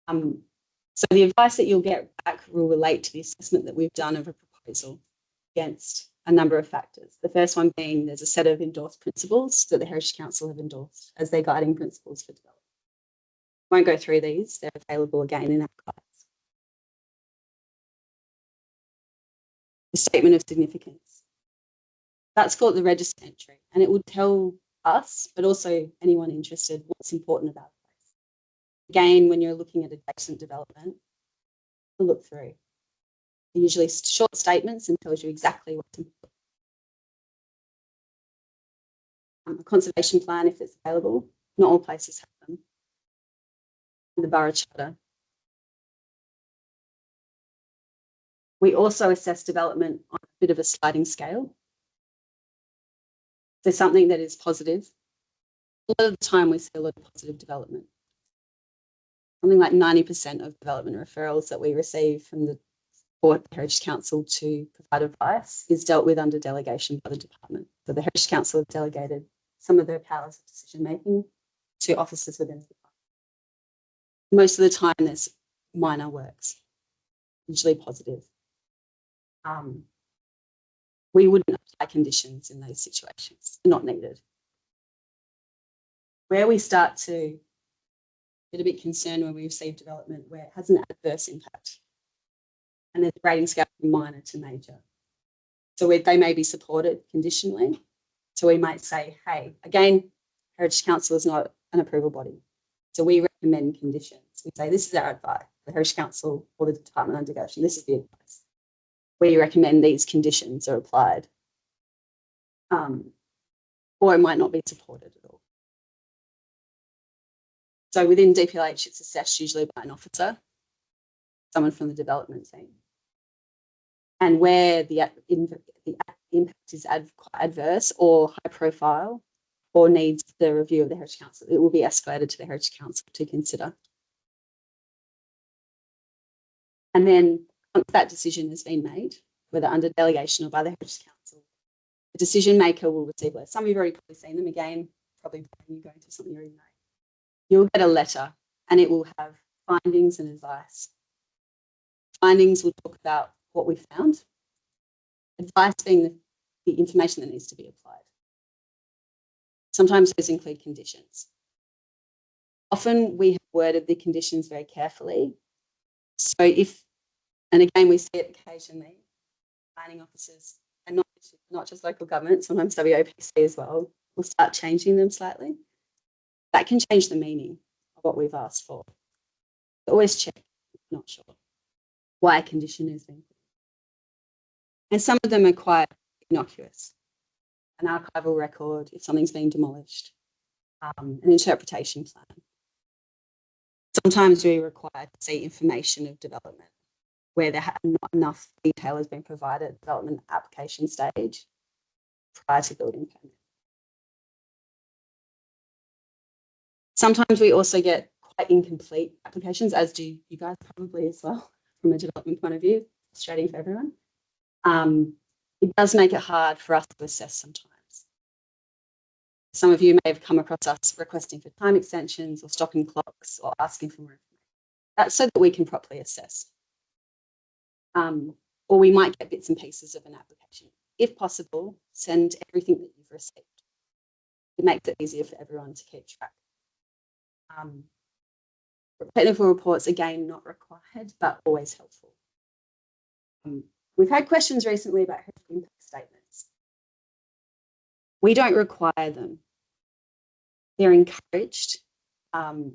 So the advice that you'll get back will relate to the assessment that we've done of a proposal against a number of factors. The first one being there's a set of endorsed principles that the Heritage Council have endorsed as their guiding principles for development. I won't go through these, they're available again in our guides. The statement of significance. That's called the register entry, and it will tell us, but also anyone interested, what's important about the place. Again, when you're looking at adjacent development, look through. Usually short statements and tells you exactly what's important. A conservation plan, if it's available. Not all places have them. And the borough charter. We also assess development on a bit of a sliding scale. So something that is positive. A lot of the time we see a lot of positive development. something like 90% of development referrals that we receive from the Heritage Council to provide advice is dealt with under delegation by the department. So the Heritage Council have delegated some of their powers of decision making to officers within the department. Most of the time, there's minor works, usually positive. We wouldn't apply conditions in those situations, not needed. Where we start to get a bit concerned when we receive development where it has an adverse impact, and there's a grading scale from minor to major. So they may be supported conditionally. So we might say, hey, again, Heritage Council is not an approval body. So we recommend conditions. We say, this is our advice. The Heritage Council or the Department under Undertaking, this is the advice. We recommend these conditions are applied. Or it might not be supported at all. So within DPLH, it's assessed usually by an officer, someone from the development team. And where the impact is quite adverse or high profile or needs the review of the Heritage Council, it will be escalated to the Heritage Council to consider. And then once that decision has been made, whether under delegation or by the Heritage Council, the decision maker will receive letters. Some of you have already probably seen them again, probably when you're going through something you already know. You'll get a letter and it will have findings and advice. Findings will talk about what we found. Advice being the information that needs to be applied. Sometimes those include conditions. Often we have worded the conditions very carefully. So and again, we see it occasionally, planning officers, and not just local government, sometimes WOPC as well, will start changing them slightly. That can change the meaning of what we've asked for. But always check, if not sure, why a condition has been put. And some of them are quite innocuous. An archival record, if something's been demolished, an interpretation plan. Sometimes we require to see information of development where not enough detail has been provided at development application stage prior to building permit. Sometimes we also get quite incomplete applications, as do you guys probably as well, from a development point of view, frustrating for everyone. It does make it hard for us to assess sometimes. Some of you may have come across us requesting for time extensions or stopping clocks or asking for more information. That's so that we can properly assess. Or we might get bits and pieces of an application. If possible, send everything that you've received. It makes it easier for everyone to keep track. Technical reports, again, not required, but always helpful. We've had questions recently about heritage impact statements. We don't require them. They're encouraged. They're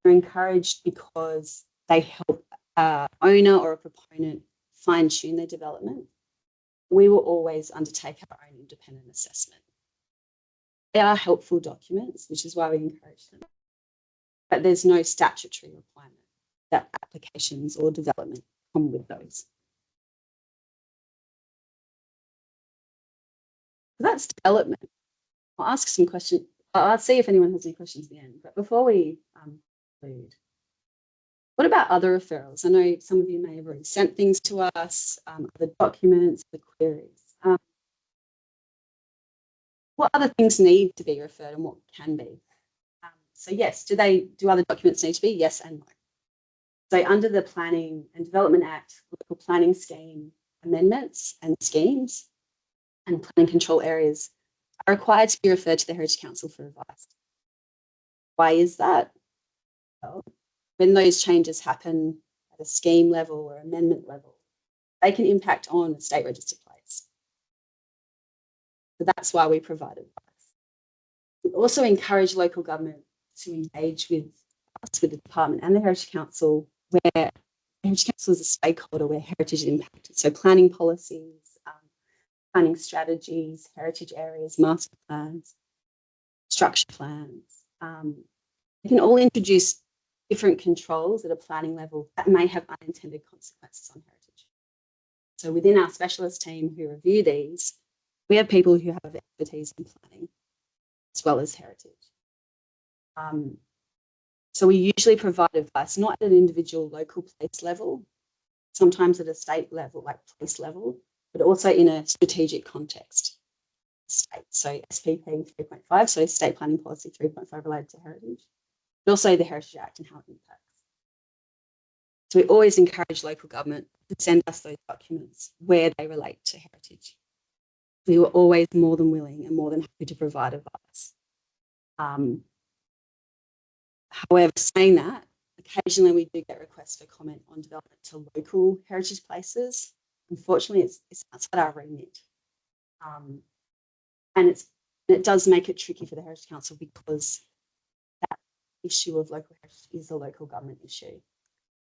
encouraged because they help an owner or a proponent fine-tune their development. We will always undertake our own independent assessment. They are helpful documents, which is why we encourage them. But there's no statutory requirement that applications or development come with those. So that's development. I'll ask some questions. I'll see if anyone has any questions at the end. But before we conclude, what about other referrals? I know some of you may have already sent things to us, other documents, the queries. What other things need to be referred and what can be? So yes, do other documents need to be? Yes and no. So under the Planning and Development Act, local planning scheme amendments and schemes and planning control areas are required to be referred to the Heritage Council for advice. Why is that? Well, when those changes happen at a scheme level or amendment level, they can impact on a state register place. So that's why we provide advice. We also encourage local government to engage with us, with the department and the Heritage Council, where the Heritage Council is a stakeholder where heritage is impacted. So planning policies, planning strategies, heritage areas, master plans, structure plans. They can all introduce different controls at a planning level that may have unintended consequences on heritage. So within our specialist team who review these, we have people who have expertise in planning as well as heritage. So we usually provide advice, not at an individual local place level, sometimes at a state level, like place level, but also in a strategic context. State. So SPP 3.5, so State Planning Policy 3.5 related to heritage, but also the Heritage Act and how it impacts. So we always encourage local government to send us those documents where they relate to heritage. We were always more than willing and more than happy to provide advice. However, saying that, occasionally we do get requests for comment on development to local heritage places. Unfortunately, it's outside our remit. And it does make it tricky for the Heritage Council because that issue of local heritage is a local government issue.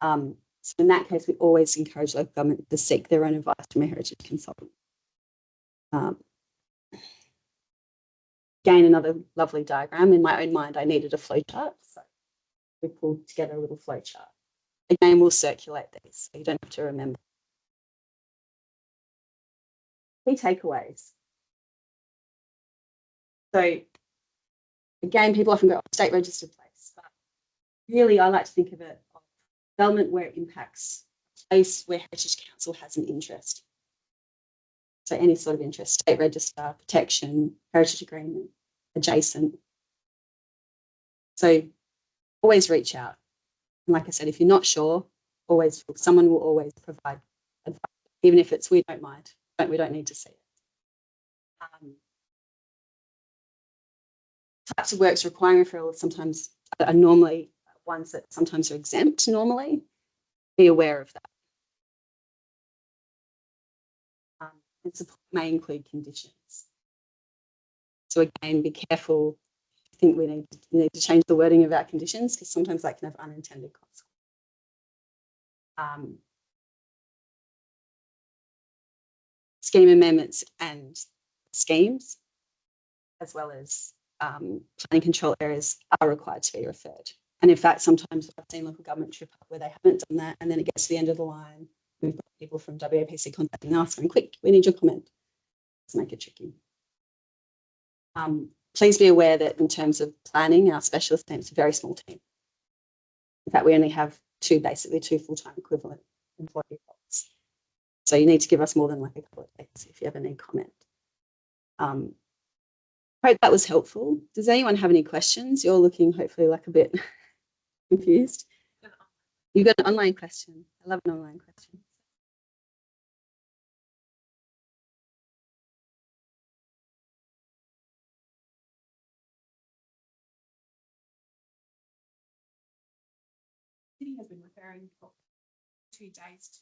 So in that case, we always encourage local government to seek their own advice from a heritage consultant. Again, another lovely diagram. In my own mind, I needed a flowchart, so we pulled together a little flowchart. Again, we'll circulate these, so you don't have to remember. Key takeaways. So again, people often go, oh, state registered place, but really I like to think of it as development where it impacts a place where Heritage Council has an interest. So any sort of interest, state register, protection, heritage agreement, adjacent. So always reach out. And like I said, if you're not sure, someone will always provide advice, even if it's we don't mind, we don't need to see it. Types of works requiring referral sometimes are normally ones that sometimes are exempt normally. Be aware of that. And support may include conditions. So again, be careful. I think we need to change the wording of our conditions because sometimes that can have unintended consequences. Scheme amendments and schemes, as well as planning control areas, are required to be referred. And in fact, sometimes I've seen local government trip up where they haven't done that, and then it gets to the end of the line. We've got people from WAPC contacting us going, quick, we need your comment. Let's make it tricky. Please be aware that in terms of planning, our specialist team is a very small team. In fact, we only have basically two full-time equivalent employee roles. So you need to give us more than like a couple of days if you ever need comment. I hope that was helpful. Does anyone have any questions? You're looking hopefully like a bit confused. You've got an online question. I love an online question. City has been referring for 2 days.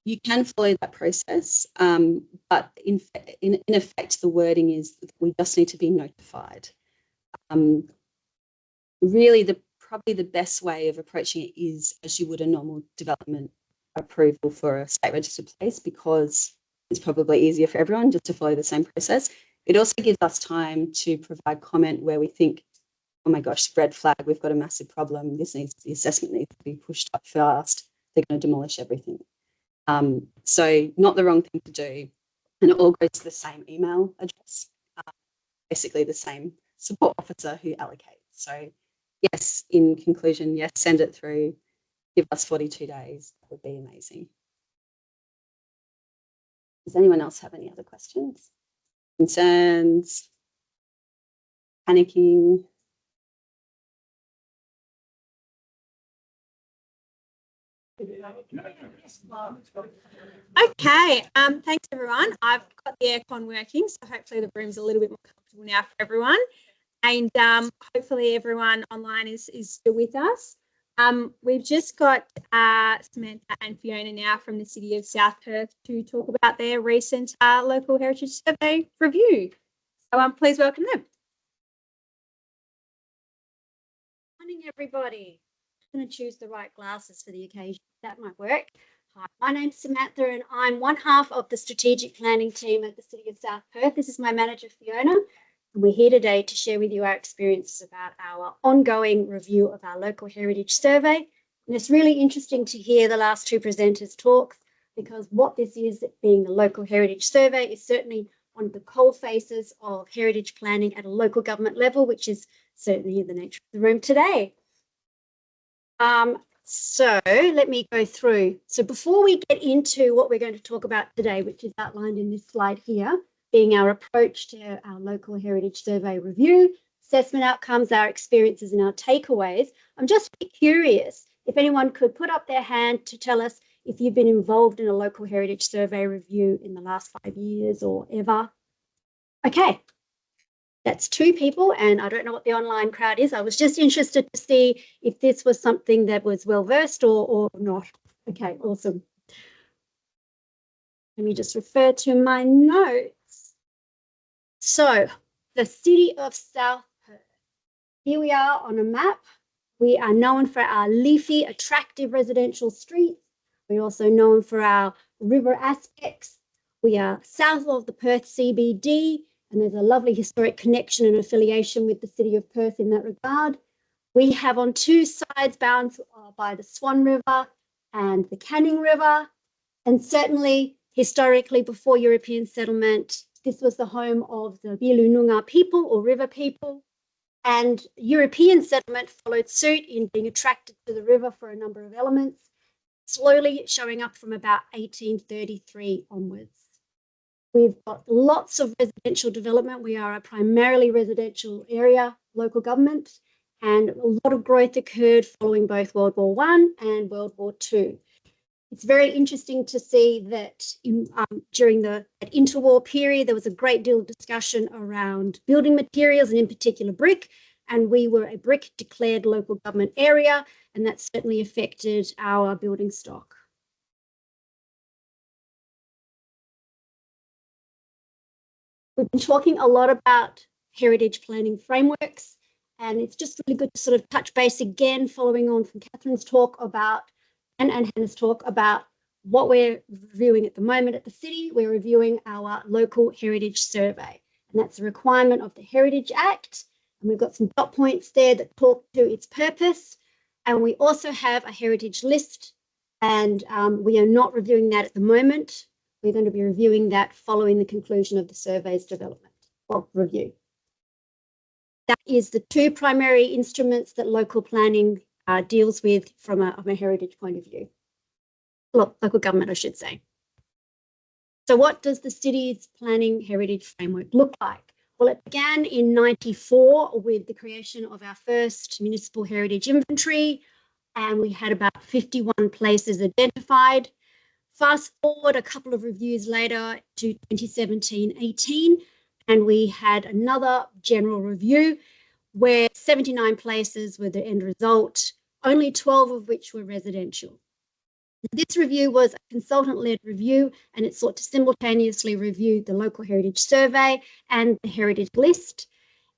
You can follow that process, but in effect, the wording is that we just need to be notified. Really, probably the best way of approaching it is as you would a normal development approval for a state registered place, because it's probably easier for everyone just to follow the same process. It also gives us time to provide comment where we think, oh my gosh, red flag, we've got a massive problem. The assessment needs to be pushed up fast. They're going to demolish everything. So not the wrong thing to do. And it all goes to the same email address, basically the same support officer who allocates. So yes, in conclusion, yes, send it through. Give us 42 days. That would be amazing. Does anyone else have any other questions? Concerns? Panicking? Okay, thanks everyone. I've got the aircon working, so hopefully the room's a little bit more comfortable now for everyone. And hopefully everyone online is still with us. We've just got Samantha and Fiona now from the City of South Perth to talk about their recent local heritage survey review. So please welcome them. Morning, everybody. I'm going to choose the right glasses for the occasion. That might work. Hi, my name's Samantha and I'm one half of the strategic planning team at the City of South Perth. This is my manager, Fiona. And we're here today to share with you our experiences about our ongoing review of our local heritage survey. And it's really interesting to hear the last two presenters talk, because what this is, being the local heritage survey, is certainly one of the coal faces of heritage planning at a local government level, which is certainly the nature of the room today. So let me go through. So before we get into what we're going to talk about today, which is outlined in this slide here, being our approach to our local heritage survey review, assessment outcomes, our experiences and our takeaways, I'm just curious if anyone could put up their hand to tell us if you've been involved in a local heritage survey review in the last 5 years or ever. Okay, that's 2 people, and I don't know what the online crowd is. I was just interested to see if this was something that was well-versed or not. Okay, awesome. Let me just refer to my notes. So, the City of South Perth. Here we are on a map. We are known for our leafy, attractive residential streets. We're also known for our river aspects. We are south of the Perth CBD, and there's a lovely historic connection and affiliation with the City of Perth in that regard. We have on 2 sides bound by the Swan River and the Canning River, and certainly historically before European settlement, this was the home of the Bilununga people or river people, and European settlement followed suit in being attracted to the river for a number of elements, slowly showing up from about 1833 onwards. We've got lots of residential development. We are a primarily residential area, local government, and a lot of growth occurred following both World War I and World War II. It's very interesting to see that during that interwar period, there was a great deal of discussion around building materials and in particular brick, and we were a brick declared local government area, and that certainly affected our building stock. We've been talking a lot about heritage planning frameworks, and it's just really good to sort of touch base again, following on from Catherine's talk about, and Hannah's talk about what we're reviewing at the moment at the city. We're reviewing our local heritage survey, and that's a requirement of the Heritage Act. And we've got some dot points there that talk to its purpose. And we also have a heritage list, and we are not reviewing that at the moment. We're going to be reviewing that following the conclusion of the survey's development or review. That is the 2 primary instruments that local planning deals with from a heritage point of view. Local government, I should say. So what does the city's planning heritage framework look like? Well, it began in '94 with the creation of our first municipal heritage inventory, and we had about 51 places identified. Fast forward a couple of reviews later to 2017-18, and we had another general review where 79 places were the end result, only 12 of which were residential. This review was a consultant-led review, and it sought to simultaneously review the local heritage survey and the heritage list.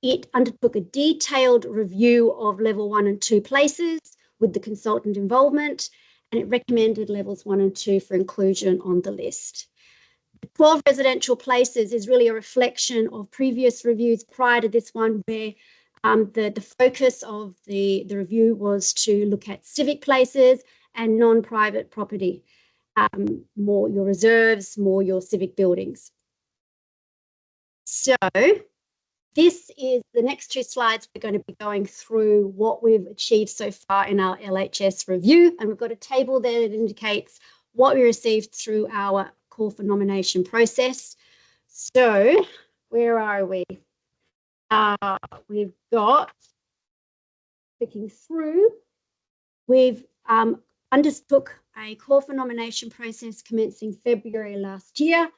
It undertook a detailed review of level 1 and 2 places with the consultant involvement, and it recommended levels 1 and 2 for inclusion on the list. The 12 residential places is really a reflection of previous reviews prior to this one, where the focus of the review was to look at civic places and non-private property, more your reserves, more your civic buildings. So this is the next 2 slides. We're going to be going through what we've achieved so far in our LHS review, and we've got a table there that indicates what we received through our call for nomination process. So where are we? We've got, clicking through, we've undertook a call for nomination process commencing February last year.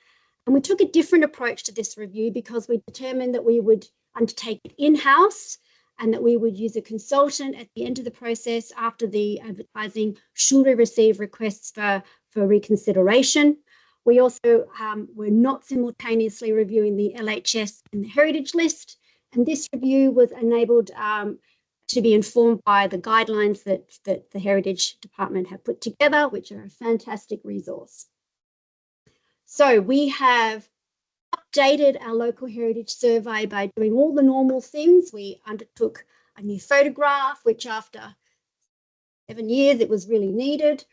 And we took a different approach to this review because we determined that we would undertake it in-house and that we would use a consultant at the end of the process after the advertising should we receive requests for reconsideration. We also were not simultaneously reviewing the LHS and the heritage list. And this review was enabled to be informed by the guidelines that the Heritage Department have put together, which are a fantastic resource. So we have updated our local heritage survey by doing all the normal things. We undertook a new photograph, which after 7 years, it was really needed.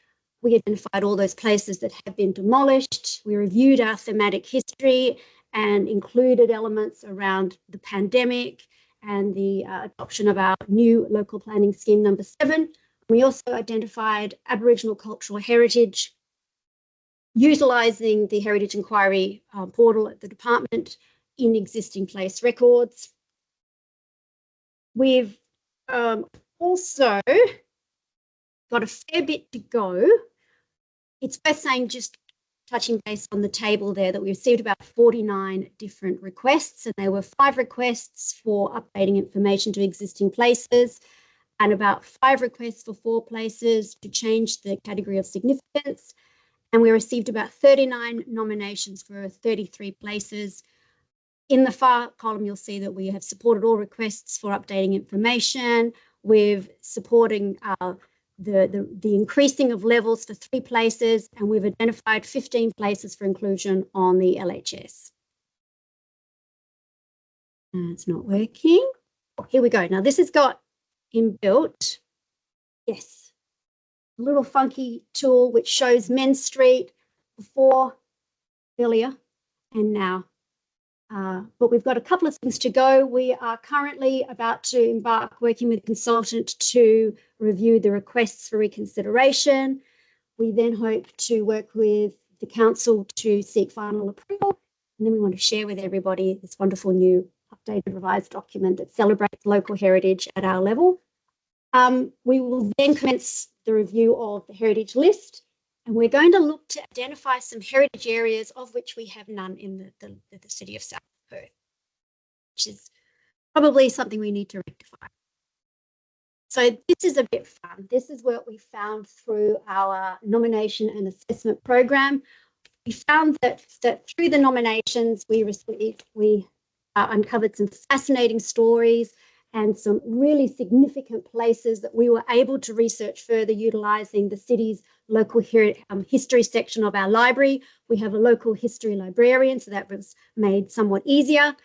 We identified all those places that had been demolished. We reviewed our thematic history, and included elements around the pandemic and the adoption of our new local planning scheme number 7. We also identified Aboriginal cultural heritage, utilising the Heritage Inquiry portal at the department in existing place records. We've also got a fair bit to go. It's worth saying, just touching base on the table there, that we received about 49 different requests, and there were 5 requests for updating information to existing places and about 5 requests for 4 places to change the category of significance. And we received about 39 nominations for 33 places. In the far column, you'll see that we have supported all requests for updating information. We've supporting the increasing of levels for 3 places, and we've identified 15 places for inclusion on the LHS. It's not working. Here we go. Now this has got inbuilt, yes, a little funky tool which shows Main Street before, earlier, and now. But we've got a couple of things to go. We are currently about to embark, working with a consultant to review the requests for reconsideration. We then hope to work with the council to seek final approval. And then we want to share with everybody this wonderful new updated revised document that celebrates local heritage at our level. We will then commence the review of the heritage list, and we're going to look to identify some heritage areas of which we have none in the City of South Perth, which is probably something we need to rectify. So this is a bit fun. This is what we found through our nomination and assessment program. We found that through the nominations we uncovered some fascinating stories and some really significant places that we were able to research further, utilising the city's local history section of our library. We have a local history librarian, so that was made somewhat easier.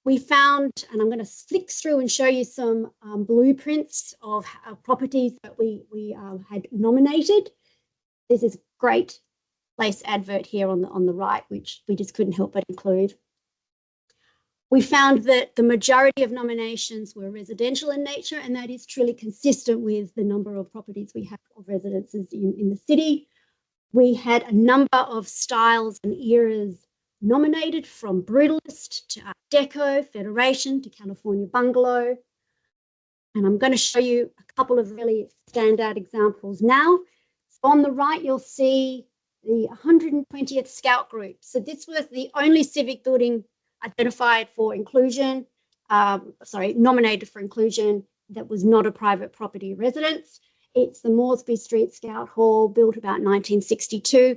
We found, and I'm going to flick through and show you some blueprints of properties that we had nominated. This is a great place advert here on the right, which we just couldn't help but include. We found that the majority of nominations were residential in nature, and that is truly consistent with the number of properties we have of residences in the city. We had a number of styles and eras nominated, from brutalist to Art Deco, Federation to California bungalow. And I'm going to show you a couple of really standout examples now. So on the right, you'll see the 120th Scout Group. So this was the only civic building identified for inclusion, nominated for inclusion, that was not a private property residence. It's the Moresby Street Scout Hall, built about 1962.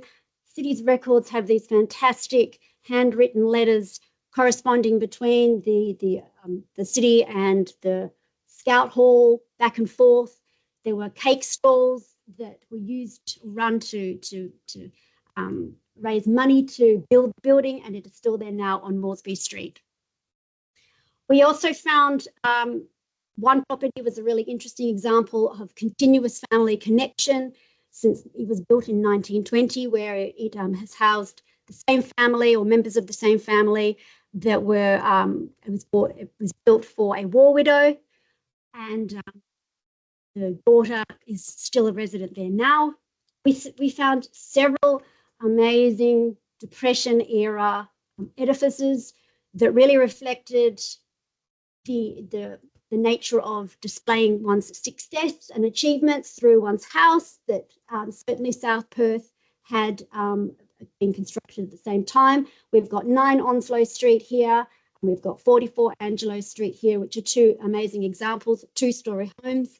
City's records have these fantastic handwritten letters corresponding between the city and the Scout Hall, back and forth. There were cake stalls that were used, run to raise money to build the building, and it is still there now on Moresby Street. We also found one property was a really interesting example of continuous family connection, since it was built in 1920, where it has housed the same family or members of the same family that were, it was built for a war widow, and the daughter is still a resident there now. We found several amazing Depression era edifices that really reflected the nature of displaying one's success and achievements through one's house, that certainly South Perth had been constructed at the same time. We've got 9 Onslow Street here, and we've got 44 Angelo Street here, which are 2 amazing examples of 2-storey homes.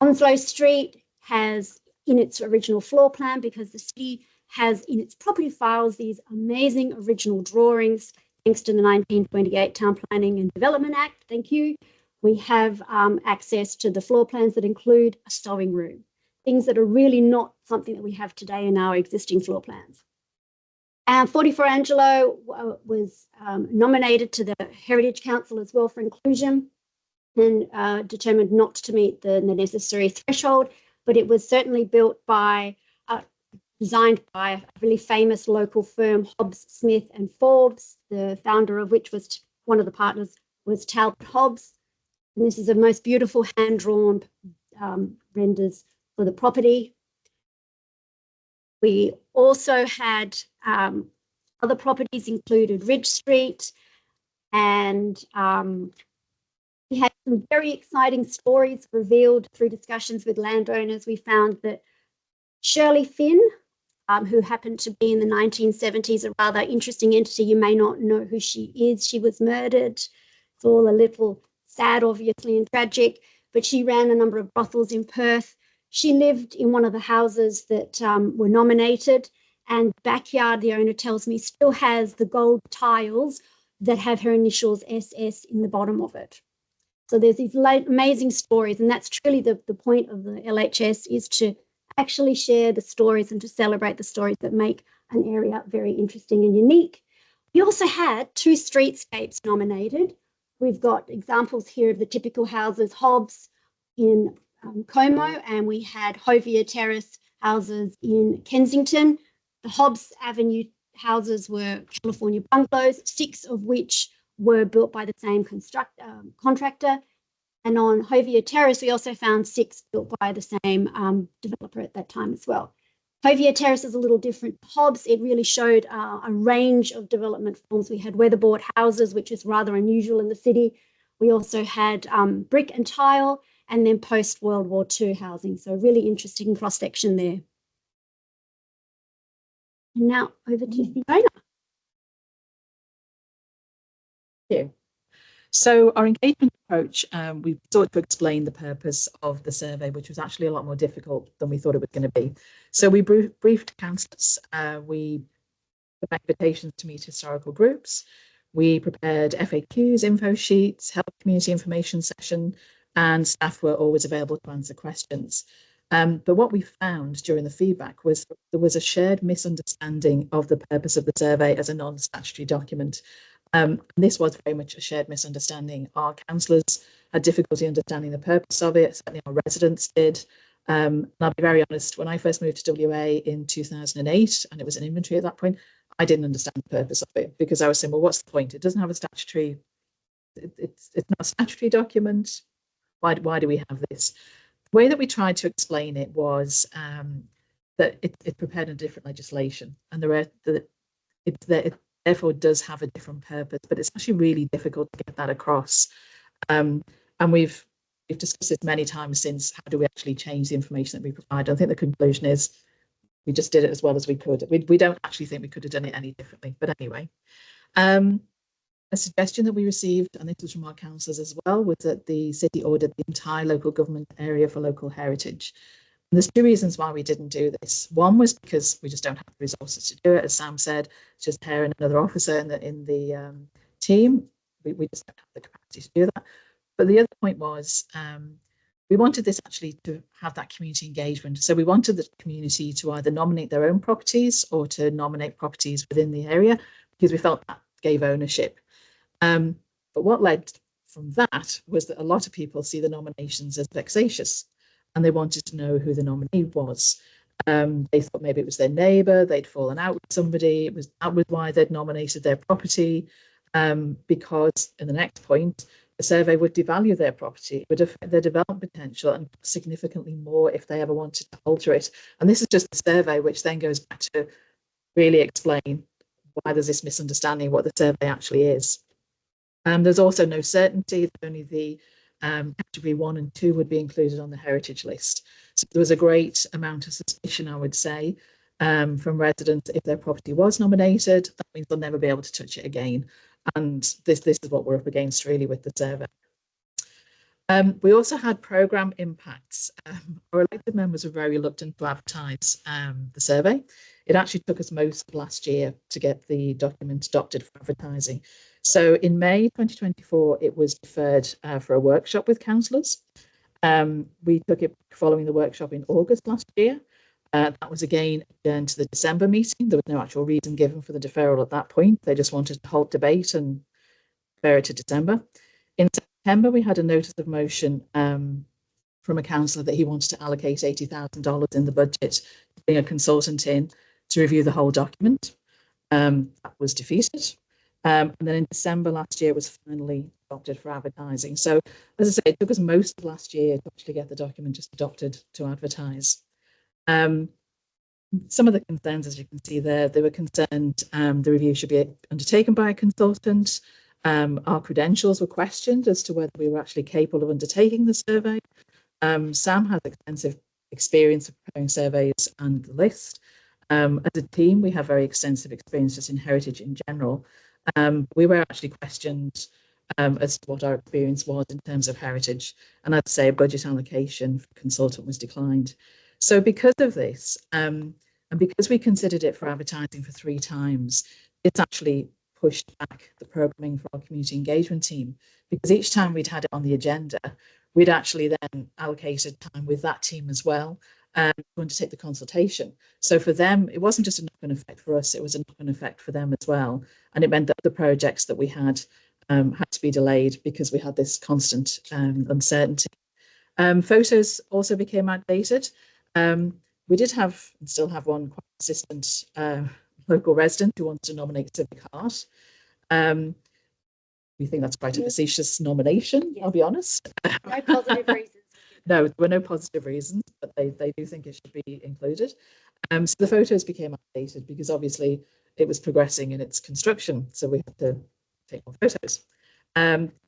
Onslow Street has, in its original floor plan, because the city has in its property files these amazing original drawings, thanks to the 1928 Town Planning and Development Act, thank you. We have access to the floor plans that include a sewing room, things that are really not something that we have today in our existing floor plans. And 44 Angelo was nominated to the Heritage Council as well for inclusion, and determined not to meet the necessary threshold, but it was certainly built by designed by a really famous local firm, Hobbs, Smith and Forbes, the founder of which was one of the partners was Talbot Hobbs. And this is the most beautiful hand-drawn renders for the property. We also had other properties included Ridge Street, and we had some very exciting stories revealed through discussions with landowners. We found that Shirley Finn, who happened to be in the 1970s, a rather interesting entity. You may not know who she is. She was murdered. It's all a little sad, obviously, and tragic, but she ran a number of brothels in Perth. She lived in one of the houses that were nominated, and backyard, the owner tells me, still has the gold tiles that have her initials SS in the bottom of it. So there's these amazing stories, and that's truly the point of the LHS, is to actually share the stories and to celebrate the stories that make an area very interesting and unique. We also had 2 streetscapes nominated. We've got examples here of the typical houses, Hobbs in Como, and we had Hovia Terrace houses in Kensington. The Hobbs Avenue houses were California bungalows, 6 of which were built by the same contractor. And on Hovia Terrace, we also found 6 built by the same developer at that time as well. Hovia Terrace is a little different to Hobbs. It really showed a range of development forms. We had weatherboard houses, which is rather unusual in the city. We also had brick and tile, and then post-World War II housing. So really interesting cross-section there. And now over to Fiona. Thank you. So our engagement approach, we sought to explain the purpose of the survey, which was actually a lot more difficult than we thought it was going to be. So we briefed councillors, we put invitations to meet historical groups, we prepared FAQs, info sheets, held community information session, and staff were always available to answer questions. But what we found during the feedback was there was a shared misunderstanding of the purpose of the survey as a non-statutory document. This was very much a shared misunderstanding. Our councillors had difficulty understanding the purpose of it, certainly our residents did. And I'll be very honest, when I first moved to WA in 2008, and it was an inventory at that point, I didn't understand the purpose of it, because I was saying, well, what's the point? It doesn't have a statutory, it's not a statutory document. Why do we have this? The way that we tried to explain it was that it prepared a different legislation, and it therefore does have a different purpose, but it's actually really difficult to get that across. And we've discussed this many times since. How do we actually change the information that we provide? I think the conclusion is we just did it as well as we could. We don't actually think we could have done it any differently, but anyway. A suggestion that we received, and this was from our councillors as well, was that the city ordered the entire local government area for local heritage. And there's 2 reasons why we didn't do this. One was because we just don't have the resources to do it. As Sam said, it's just her and another officer in the team. We just don't have the capacity to do that. But the other point was we wanted this actually to have that community engagement. So we wanted the community to either nominate their own properties or to nominate properties within the area, because we felt that gave ownership. But what led from that was that a lot of people see the nominations as vexatious, and they wanted to know who the nominee was. They thought maybe it was their neighbour, they'd fallen out with somebody, that was why they'd nominated their property, because in the next point, the survey would devalue their property, it would affect their development potential, and significantly more if they ever wanted to alter it. And this is just a survey which then goes back to really explain why there's this misunderstanding what the survey actually is. There's also no certainty that only the category 1 and 2 would be included on the heritage list. So there was a great amount of suspicion, I would say, from residents. If their property was nominated, that means they'll never be able to touch it again. And this is what we're up against really with the survey. We also had programme impacts. Our elected members were very reluctant to advertise the survey. It actually took us most of last year to get the document adopted for advertising. So in May 2024, it was deferred for a workshop with councillors. We took it following the workshop in August last year. That was again adjourned to the December meeting. There was no actual reason given for the deferral at that point. They just wanted to halt debate and defer it to December. In September, we had a notice of motion from a councillor that he wanted to allocate $80,000 in the budget to bring a consultant in to review the whole document. That was defeated. And then in December last year, it was finally adopted for advertising. So, as I say, it took us most of last year to actually get the document just adopted to advertise. Some of the concerns, as you can see there, they were concerned the review should be undertaken by a consultant. Our credentials were questioned as to whether we were actually capable of undertaking the survey. Sam has extensive experience of preparing surveys and the list. As a team, we have very extensive experience just in heritage in general. We were actually questioned as to what our experience was in terms of heritage. And I'd say a budget allocation for consultant was declined. So because of this, and because we considered it for advertising for 3 times, it's actually pushed back the programming for our community engagement team, because each time we'd had it on the agenda, we'd actually then allocated time with that team as well to undertake the consultation. So for them, it wasn't just a knock-on effect for us, it was a knock-on effect for them as well. And it meant that the projects that we had to be delayed because we had this constant uncertainty. Photos also became outdated. We did have and still have one quite consistent local resident who wants to nominate Civic Heart. We think that's quite a facetious nomination, I'll be honest. No positive reasons. No, there were no positive reasons, but they do think it should be included. So the photos became outdated because obviously it was progressing in its construction, so we had to take more photos.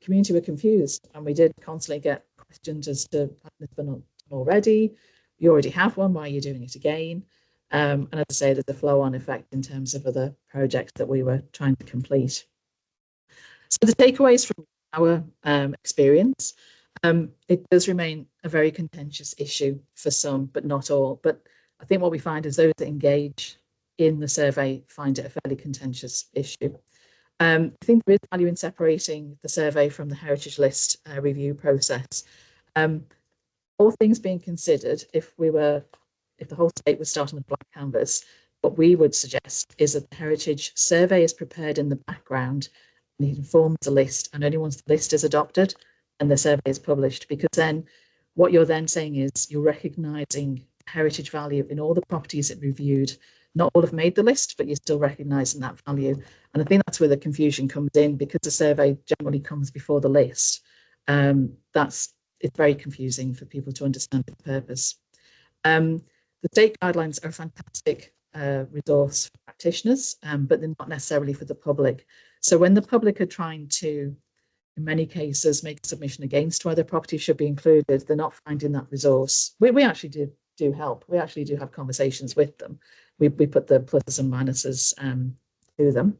Community were confused, and we did constantly get questions as to, it's been done already, you already have one, why are you doing it again? And as I say, there's a flow-on effect in terms of other projects that we were trying to complete. So the takeaways from our experience, it does remain a very contentious issue for some, but not all. But I think what we find is those that engage in the survey find it a fairly contentious issue. I think there is value in separating the survey from the heritage list review process. All things being considered, if the whole state was starting with blank canvas, what we would suggest is that the heritage survey is prepared in the background and it informs the list, and only once the list is adopted and the survey is published, because then what you're then saying is you're recognising heritage value in all the properties it reviewed. Not all have made the list, but you're still recognising that value. And I think that's where the confusion comes in, because the survey generally comes before the list. It's very confusing for people to understand the purpose. The state guidelines are a fantastic resource for practitioners, but they're not necessarily for the public. So when the public are trying to, in many cases, make a submission against whether property should be included, they're not finding that resource. We actually do help. We actually do have conversations with them. We put the pluses and minuses to them.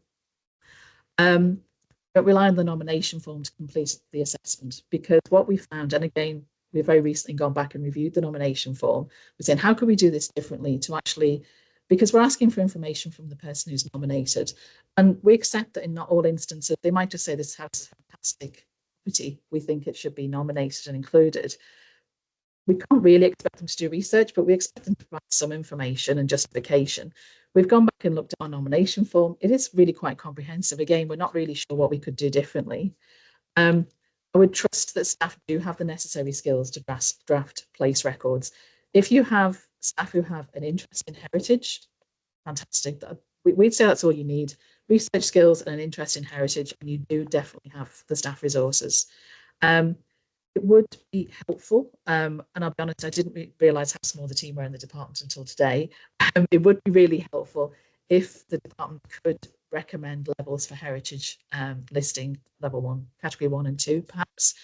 But rely on the nomination form to complete the assessment, because what we found, and again, we've very recently gone back and reviewed the nomination form, we're saying, how could we do this differently to actually, because we're asking for information from the person who's nominated, and we accept that in not all instances, they might just say this house is fantastic property, we think it should be nominated and included. We can't really expect them to do research, but we expect them to provide some information and justification. We've gone back and looked at our nomination form. It is really quite comprehensive. Again, we're not really sure what we could do differently. I would trust that staff do have the necessary skills to draft place records. If you have staff who have an interest in heritage, fantastic. We'd say that's all you need. Research skills and an interest in heritage, and you do definitely have the staff resources. It would be helpful, and I'll be honest, I didn't realise how small the team were in the department until today. It would be really helpful if the department could recommend levels for heritage listing, level 1, category 1 and 2, perhaps,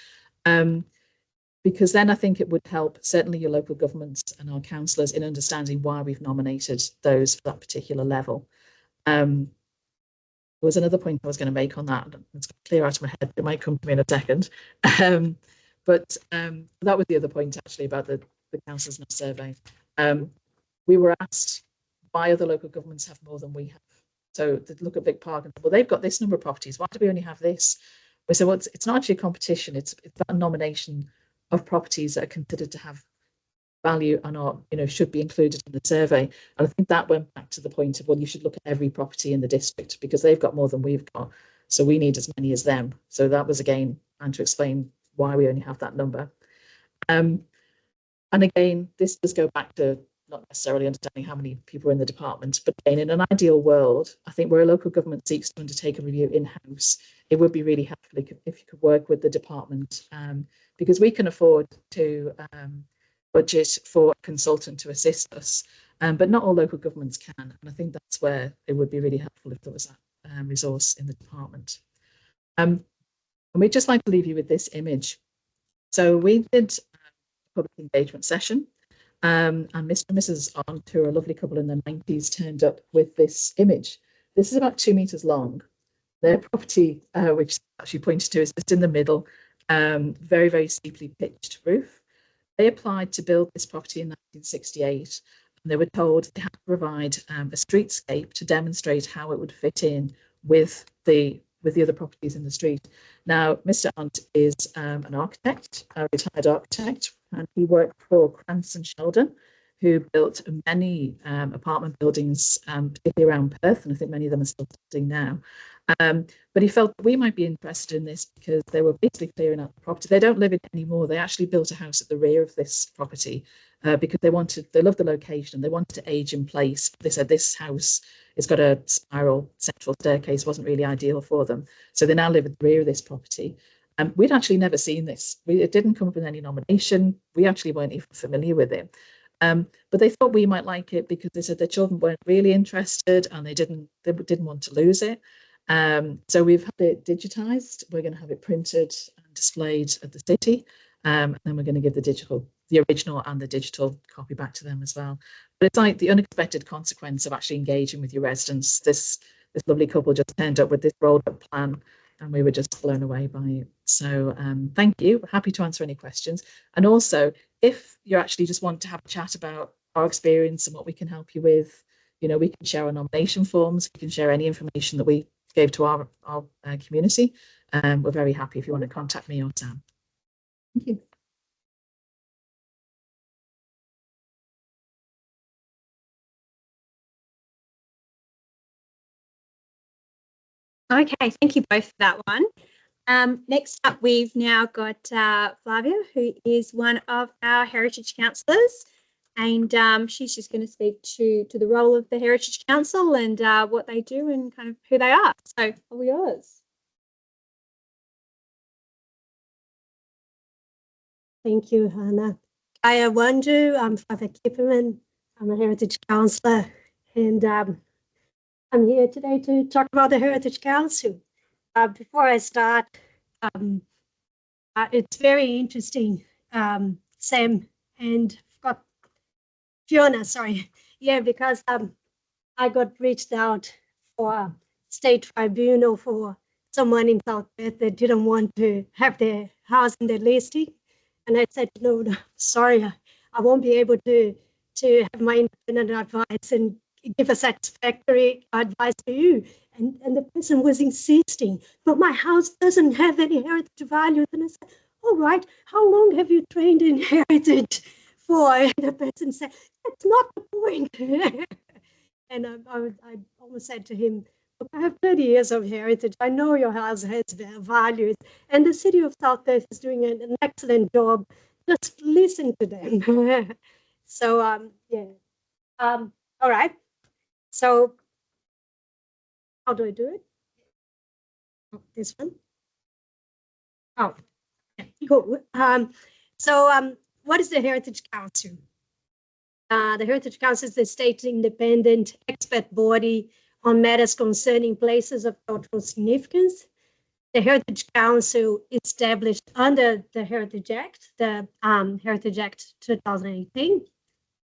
because then I think it would help certainly your local governments and our councillors in understanding why we've nominated those for that particular level. There was another point I was going to make on that. It's clear out of my head. It might come to me in a second. But that was the other point actually about the council's survey. We were asked why other local governments have more than we have. So they look at Vic Park and well, they've got this number of properties. Why do we only have this? We said, well, it's not actually a competition. It's that nomination of properties that are considered to have value and are, should be included in the survey. And I think that went back to the point of, well, you should look at every property in the district because they've got more than we've got. So we need as many as them. So that was again trying to explain why we only have that number. And again, this does go back to not necessarily understanding how many people are in the department. But again, in an ideal world, I think where a local government seeks to undertake a review in-house, it would be really helpful if you could work with the department, because we can afford to budget for a consultant to assist us, but not all local governments can. And I think that's where it would be really helpful if there was that resource in the department. And we'd just like to leave you with this image. So we did a public engagement session, and Mr. and Mrs. Arndt, who are a lovely couple in the 90s, turned up with this image. This is about 2 meters long. Their property, which actually pointed to, is just in the middle, very, very steeply pitched roof. They applied to build this property in 1968, and they were told they had to provide a streetscape to demonstrate how it would fit in with the other properties in the street. Now, Mr. Arndt is an architect, a retired architect, and he worked for Cranston Sheldon, who built many apartment buildings, particularly around Perth, and I think many of them are still building now. But he felt that we might be interested in this because they were basically clearing out the property. They don't live in it anymore. They actually built a house at the rear of this property because they loved the location and they wanted to age in place. They said this house has got a spiral central staircase, wasn't really ideal for them. So they now live at the rear of this property. We'd actually never seen this. It didn't come up in any nomination. We actually weren't even familiar with it. But they thought we might like it because they said their children weren't really interested and they didn't want to lose it. So we've had it digitized. We're going to have it printed and displayed at the city, and then we're going to give the original and the digital copy back to them as well. But it's like the unexpected consequence of actually engaging with your residents. This lovely couple just turned up with this rolled up plan, and we were just blown away by it. So thank you. We're happy to answer any questions. And also, if you actually just want to have a chat about our experience and what we can help you with, we can share our nomination forms. We can share any information that we gave to our community. We're very happy if you want to contact me or Sam. Thank you. Okay, thank you both for that one. Next up, we've now got Flavia, who is one of our Heritage Counsellors, and she's just going to speak to the role of the Heritage Council and what they do and kind of who they are. So, all yours. Thank you, Hannah. I Wanju, I'm Flavia Kipperman. I'm a Heritage Counsellor, and I'm here today to talk about the Heritage Council. Before I start, it's very interesting, Sam and Fiona, sorry. Yeah, because I got reached out for a state tribunal for someone in South Perth that didn't want to have their house in their listing. And I said, no, sorry, I won't be able to have my independent advice and give a satisfactory advice to you. And the person was insisting, but my house doesn't have any heritage values. And I said, all right, how long have you trained in heritage for? And the person said, that's not the point. And I almost said to him, look, I have 30 years of heritage. I know your house has values. And the City of South Perth is doing an excellent job. Just listen to them. So, yeah. All right. So, how do I do it? Oh, this one? Oh, yeah, cool. So, what is the Heritage Council? The Heritage Council is the state independent expert body on matters concerning places of cultural significance. The Heritage Council is established under the Heritage Act, the Heritage Act 2018.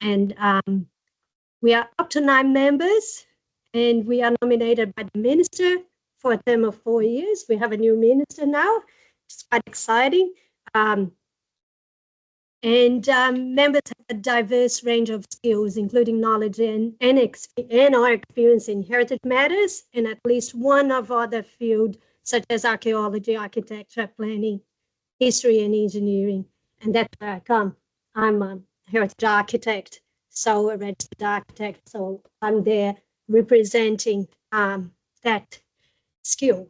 And we are up to 9 members, and we are nominated by the minister for a term of 4 years. We have a new minister now, which is quite exciting. And members have a diverse range of skills, including knowledge and our experience in heritage matters, and at least one of other fields, such as archaeology, architecture, planning, history, and engineering. And that's where I come. I'm a heritage architect, so a registered architect, so I'm there representing that skill.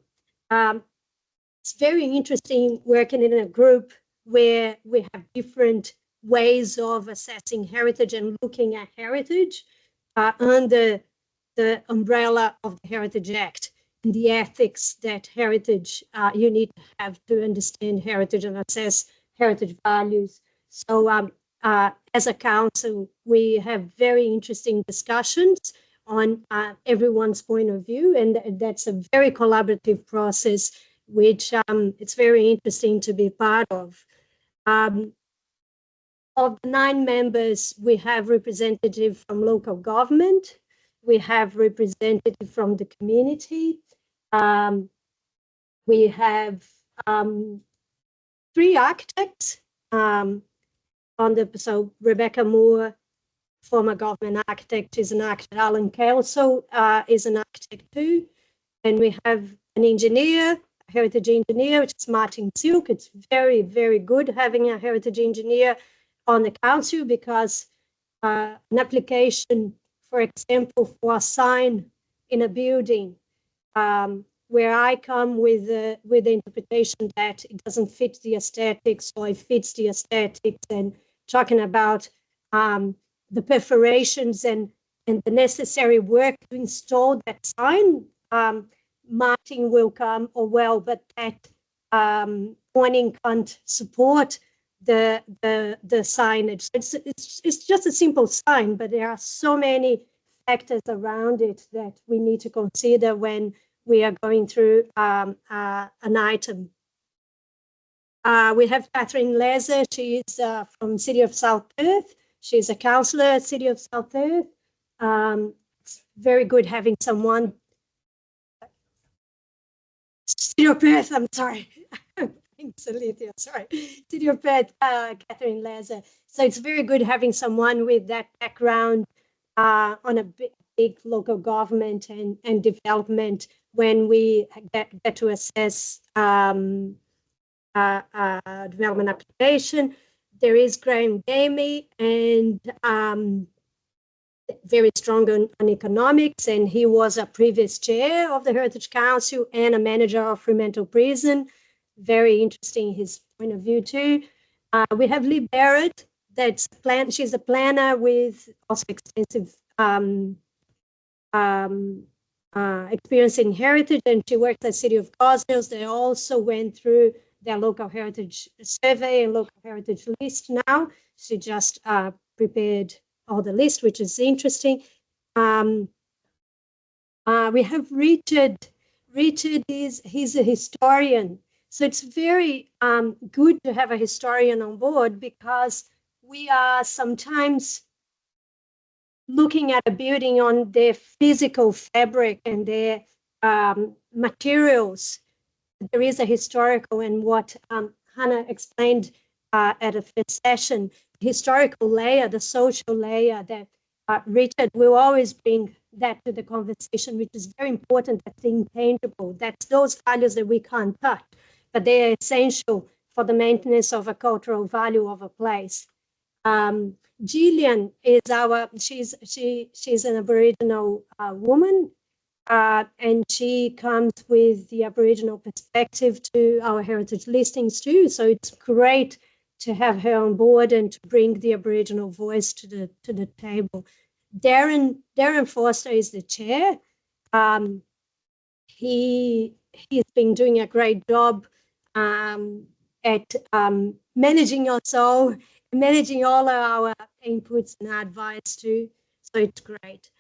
It's very interesting working in a group where we have different ways of assessing heritage and looking at heritage under the umbrella of the Heritage Act and the ethics that heritage you need to have to understand heritage and assess heritage values. So as a council, we have very interesting discussions on everyone's point of view, and that's a very collaborative process, which it's very interesting to be part of. Of the 9 members, we have representative from local government, we have representative from the community, we have 3 architects so Rebecca Moore, former government architect, is an architect. Alan Kelso is an architect too. And we have an engineer, a heritage engineer, which is Martin Silk. It's very, very good having a heritage engineer on the council, because an application, for example, for a sign in a building, where I come with the interpretation that it doesn't fit the aesthetics, or it fits the aesthetics, and talking about the perforations and the necessary work to install that sign, Martin will come, or well, but that warning can't support the signage. It's just a simple sign, but there are so many factors around it that we need to consider when we are going through an item. We have Catherine Lezer. She is from City of South Perth. She's a councillor at City of South Perth. It's very good having someone. City of Perth, I'm sorry. Thanks, Alethea, sorry. City of Perth, Catherine Lezer. So it's very good having someone with that background on a big local government and development when we get to assess development application. There is Graham Gamey, and very strong on economics, and he was a previous chair of the Heritage Council and a manager of Fremantle Prison. Very interesting, his point of view too. We have Lee Barrett. She's a planner with also extensive experience in heritage, and she worked at City of Cosmos. They also went through their local heritage survey and local heritage list now. She just prepared all the list, which is interesting. We have Richard. Richard he's a historian. So it's very good to have a historian on board, because we are sometimes looking at a building on their physical fabric and their materials. There is a historical, and what Hannah explained at a first session, historical layer, the social layer, that Richard will always bring that to the conversation, which is very important. That's intangible. That's those values that we can't touch, but they are essential for the maintenance of a cultural value of a place. Gillian is she's an Aboriginal woman, and she comes with the Aboriginal perspective to our heritage listings too. So it's great to have her on board and to bring the Aboriginal voice to the table. Darren Forster is the chair. He's been doing a great job at managing us all, managing all of our inputs and advice too. So it's great.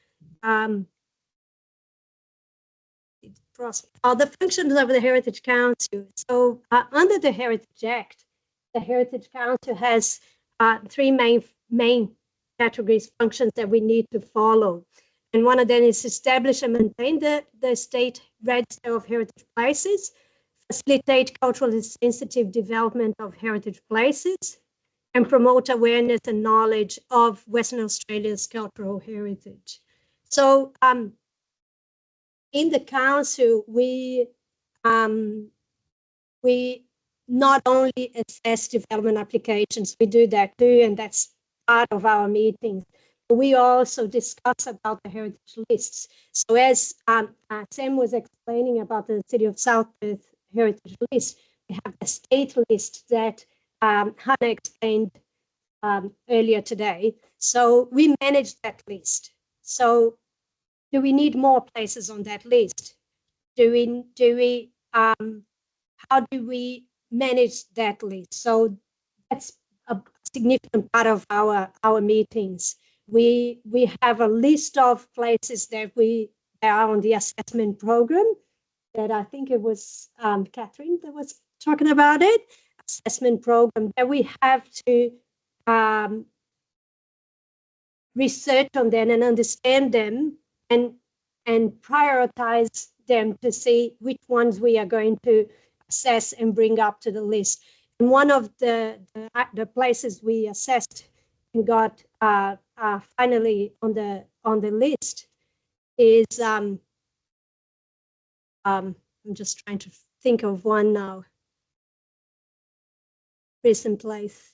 The functions of the Heritage Council. So under the Heritage Act, the Heritage Council has 3 main categories, functions that we need to follow. And one of them is establish and maintain the state register of heritage places, facilitate culturally sensitive development of heritage places, and promote awareness and knowledge of Western Australia's cultural heritage. So in the council, we not only assess development applications, we do that too, and that's part of our meetings. We also discuss about the heritage lists. So as Sam was explaining about the City of South Perth heritage list, we have the state list that Hannah explained earlier today. So we manage that list. So do we need more places on that list? How do we manage that list? So that's a significant part of our meetings. We have a list of places that are on the assessment program that I think it was Catherine that was talking about it, assessment program that we have to research on them and understand them and prioritize them to see which ones we are going to assess and bring up to the list. And one of the places we assessed and got finally on the list is I'm just trying to think of one now. Recent place.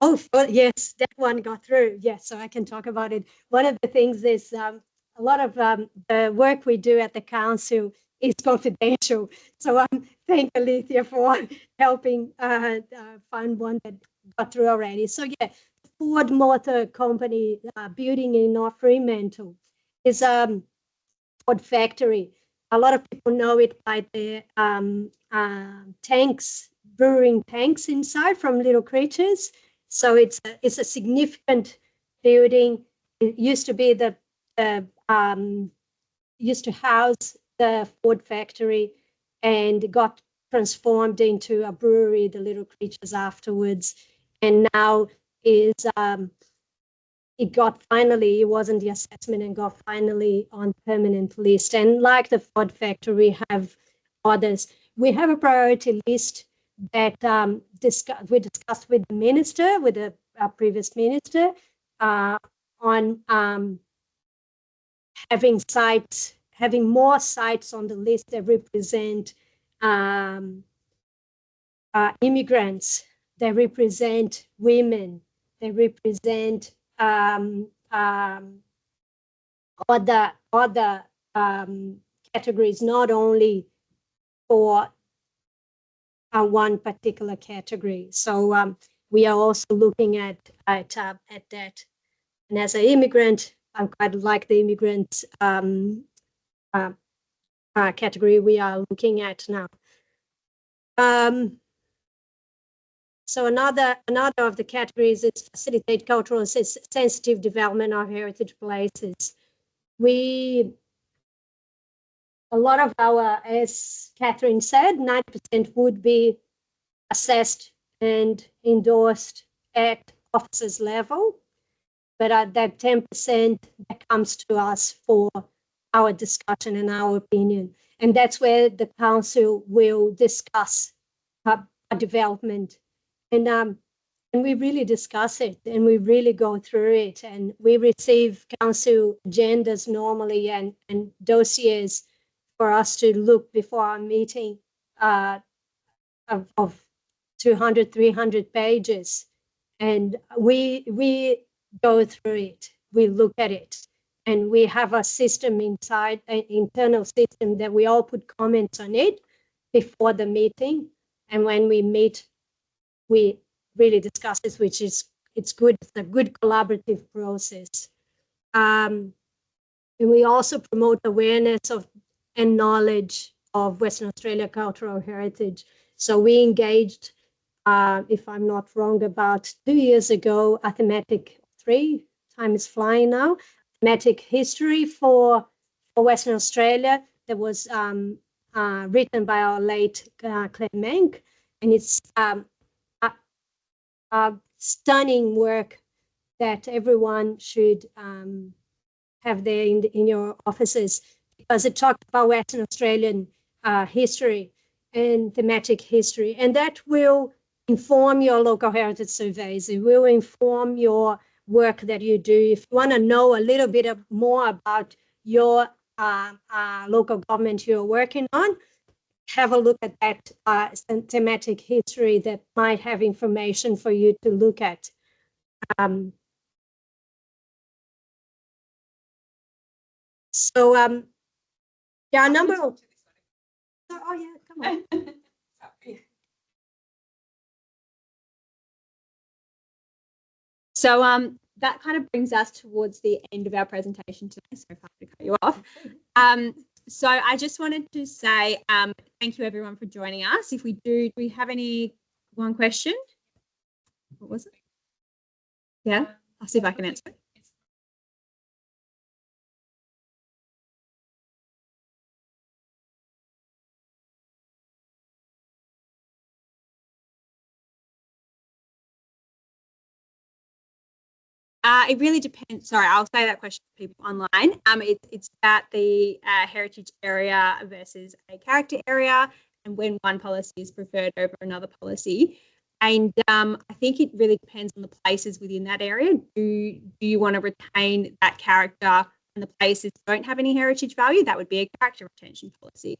Oh, yes, that one got through. Yes, so I can talk about it. One of the things is a lot of the work we do at the council is confidential. So I'm thank Alethea for helping find one that got through already. So yeah, Ford Motor Company building in North Fremantle is Ford factory. A lot of people know it by the tanks, brewing tanks inside from Little Creatures. So it's a significant building. It used to be used to house the Ford factory and got transformed into a brewery, the Little Creatures afterwards, and now is it wasn't the assessment and got finally on permanent list. And like the Ford factory, we have others. We have a priority list that we discussed with the minister, with the previous minister, on having more sites on the list that represent immigrants, they represent women, they represent other categories, not only for one particular category. So we are also looking at that. And as an immigrant, I quite like the immigrant category we are looking at now. So another of the categories is facilitate cultural sensitive development of heritage places. A lot of our, as Catherine said, 90% would be assessed and endorsed at officers level, but that 10% that comes to us for our discussion and our opinion. And that's where the council will discuss development. And we really discuss it and we really go through it, and we receive council agendas normally and dossiers for us to look before our meeting of 200, 300 pages. And we go through it, we look at it, and we have a system inside, an internal system that we all put comments on it before the meeting. And when we meet, we really discuss this, which is, it's good. It's a good collaborative process. And we also promote awareness of and knowledge of Western Australia cultural heritage. So we engaged, if I'm not wrong, about 2 years ago, a thematic 3, time is flying now, thematic history for Western Australia that was written by our late Claire Menk. And it's stunning work that everyone should have there in your offices, because it talked about Western Australian history and thematic history, and that will inform your local heritage surveys. It will inform your work that you do. If you want to know a little bit more about your local government you're working on, have a look at that thematic history that might have information for you to look at. Yeah, a number of. Oh yeah, come on. So that kind of brings us towards the end of our presentation today. So if I have to cut you off. So I just wanted to say thank you everyone for joining us. If we do we have one question? What was it? Yeah, I'll see if I can answer it. It really depends. Sorry, I'll say that question to people online. It's about the heritage area versus a character area, and when one policy is preferred over another policy. And I think it really depends on the places within that area. Do you want to retain that character and the places don't have any heritage value? That would be a character retention policy.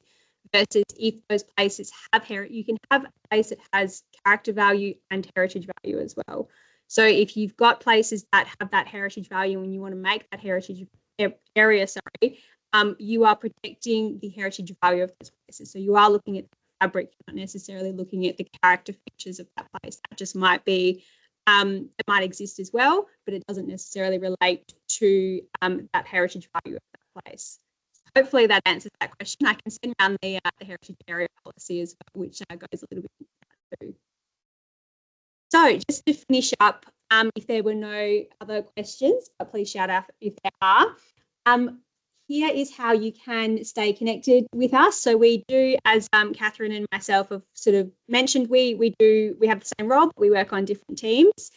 Versus if those places have heritage, you can have a place that has character value and heritage value as well. So if you've got places that have that heritage value and you want to make that heritage area, you are protecting the heritage value of those places. So you are looking at the fabric, you're not necessarily looking at the character features of that place. That just might be, it might exist as well, but it doesn't necessarily relate to that heritage value of that place. Hopefully that answers that question. I can send around the heritage area policy as well, which goes a little bit into that too. So just to finish up, if there were no other questions, please shout out if there are. Here is how you can stay connected with us. So we do, as Catherine and myself have sort of mentioned, we have the same role, but we work on different teams.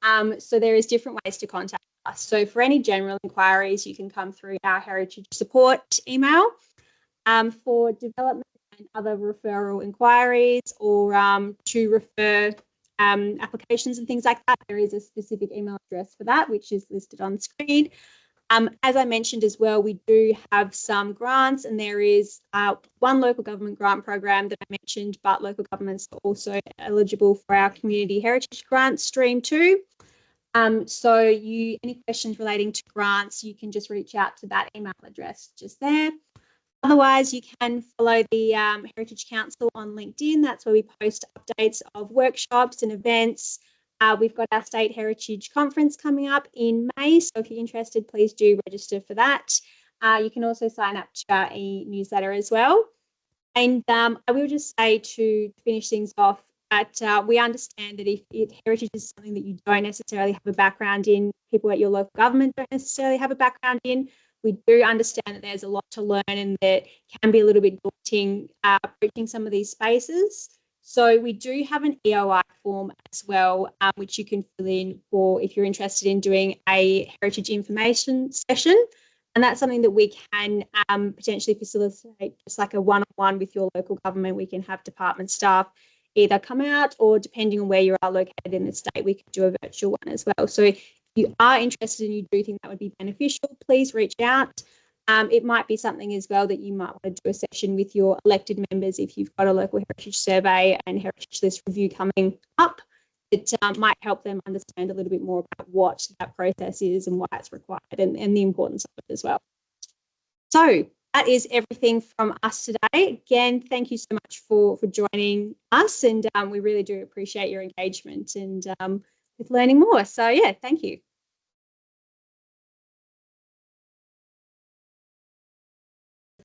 So there is different ways to contact us. So for any general inquiries, you can come through our heritage support email. For development and other referral inquiries or to refer applications and things like that, there is a specific email address for that, which is listed on the screen. As I mentioned as well, we do have some grants, and there is one local government grant program that I mentioned, but local governments are also eligible for our community heritage grant stream too. So any questions relating to grants, you can just reach out to that email address just there. Otherwise, you can follow the Heritage Council on LinkedIn. That's where we post updates of workshops and events. We've got our State Heritage Conference coming up in May, so if you're interested, please do register for that. You can also sign up to our e-newsletter as well. And I will just say to finish things off that we understand that if heritage is something that you don't necessarily have a background in, people at your local government don't necessarily have a background in, we do understand that there's a lot to learn and that can be a little bit daunting approaching some of these spaces. So we do have an EOI form as well, which you can fill in for if you're interested in doing a heritage information session. And that's something that we can potentially facilitate, just like a one-on-one with your local government. We can have department staff either come out, or depending on where you are located in the state, we could do a virtual one as well. So if you are interested and you do think that would be beneficial, please reach out. It might be something as well that you might want to do a session with your elected members if you've got a local heritage survey and heritage list review coming up. It might help them understand a little bit more about what that process is and why it's required, and the importance of it as well. So that is everything from us today. Again, thank you so much for joining us, and we really do appreciate your engagement and with learning more. So yeah, thank you.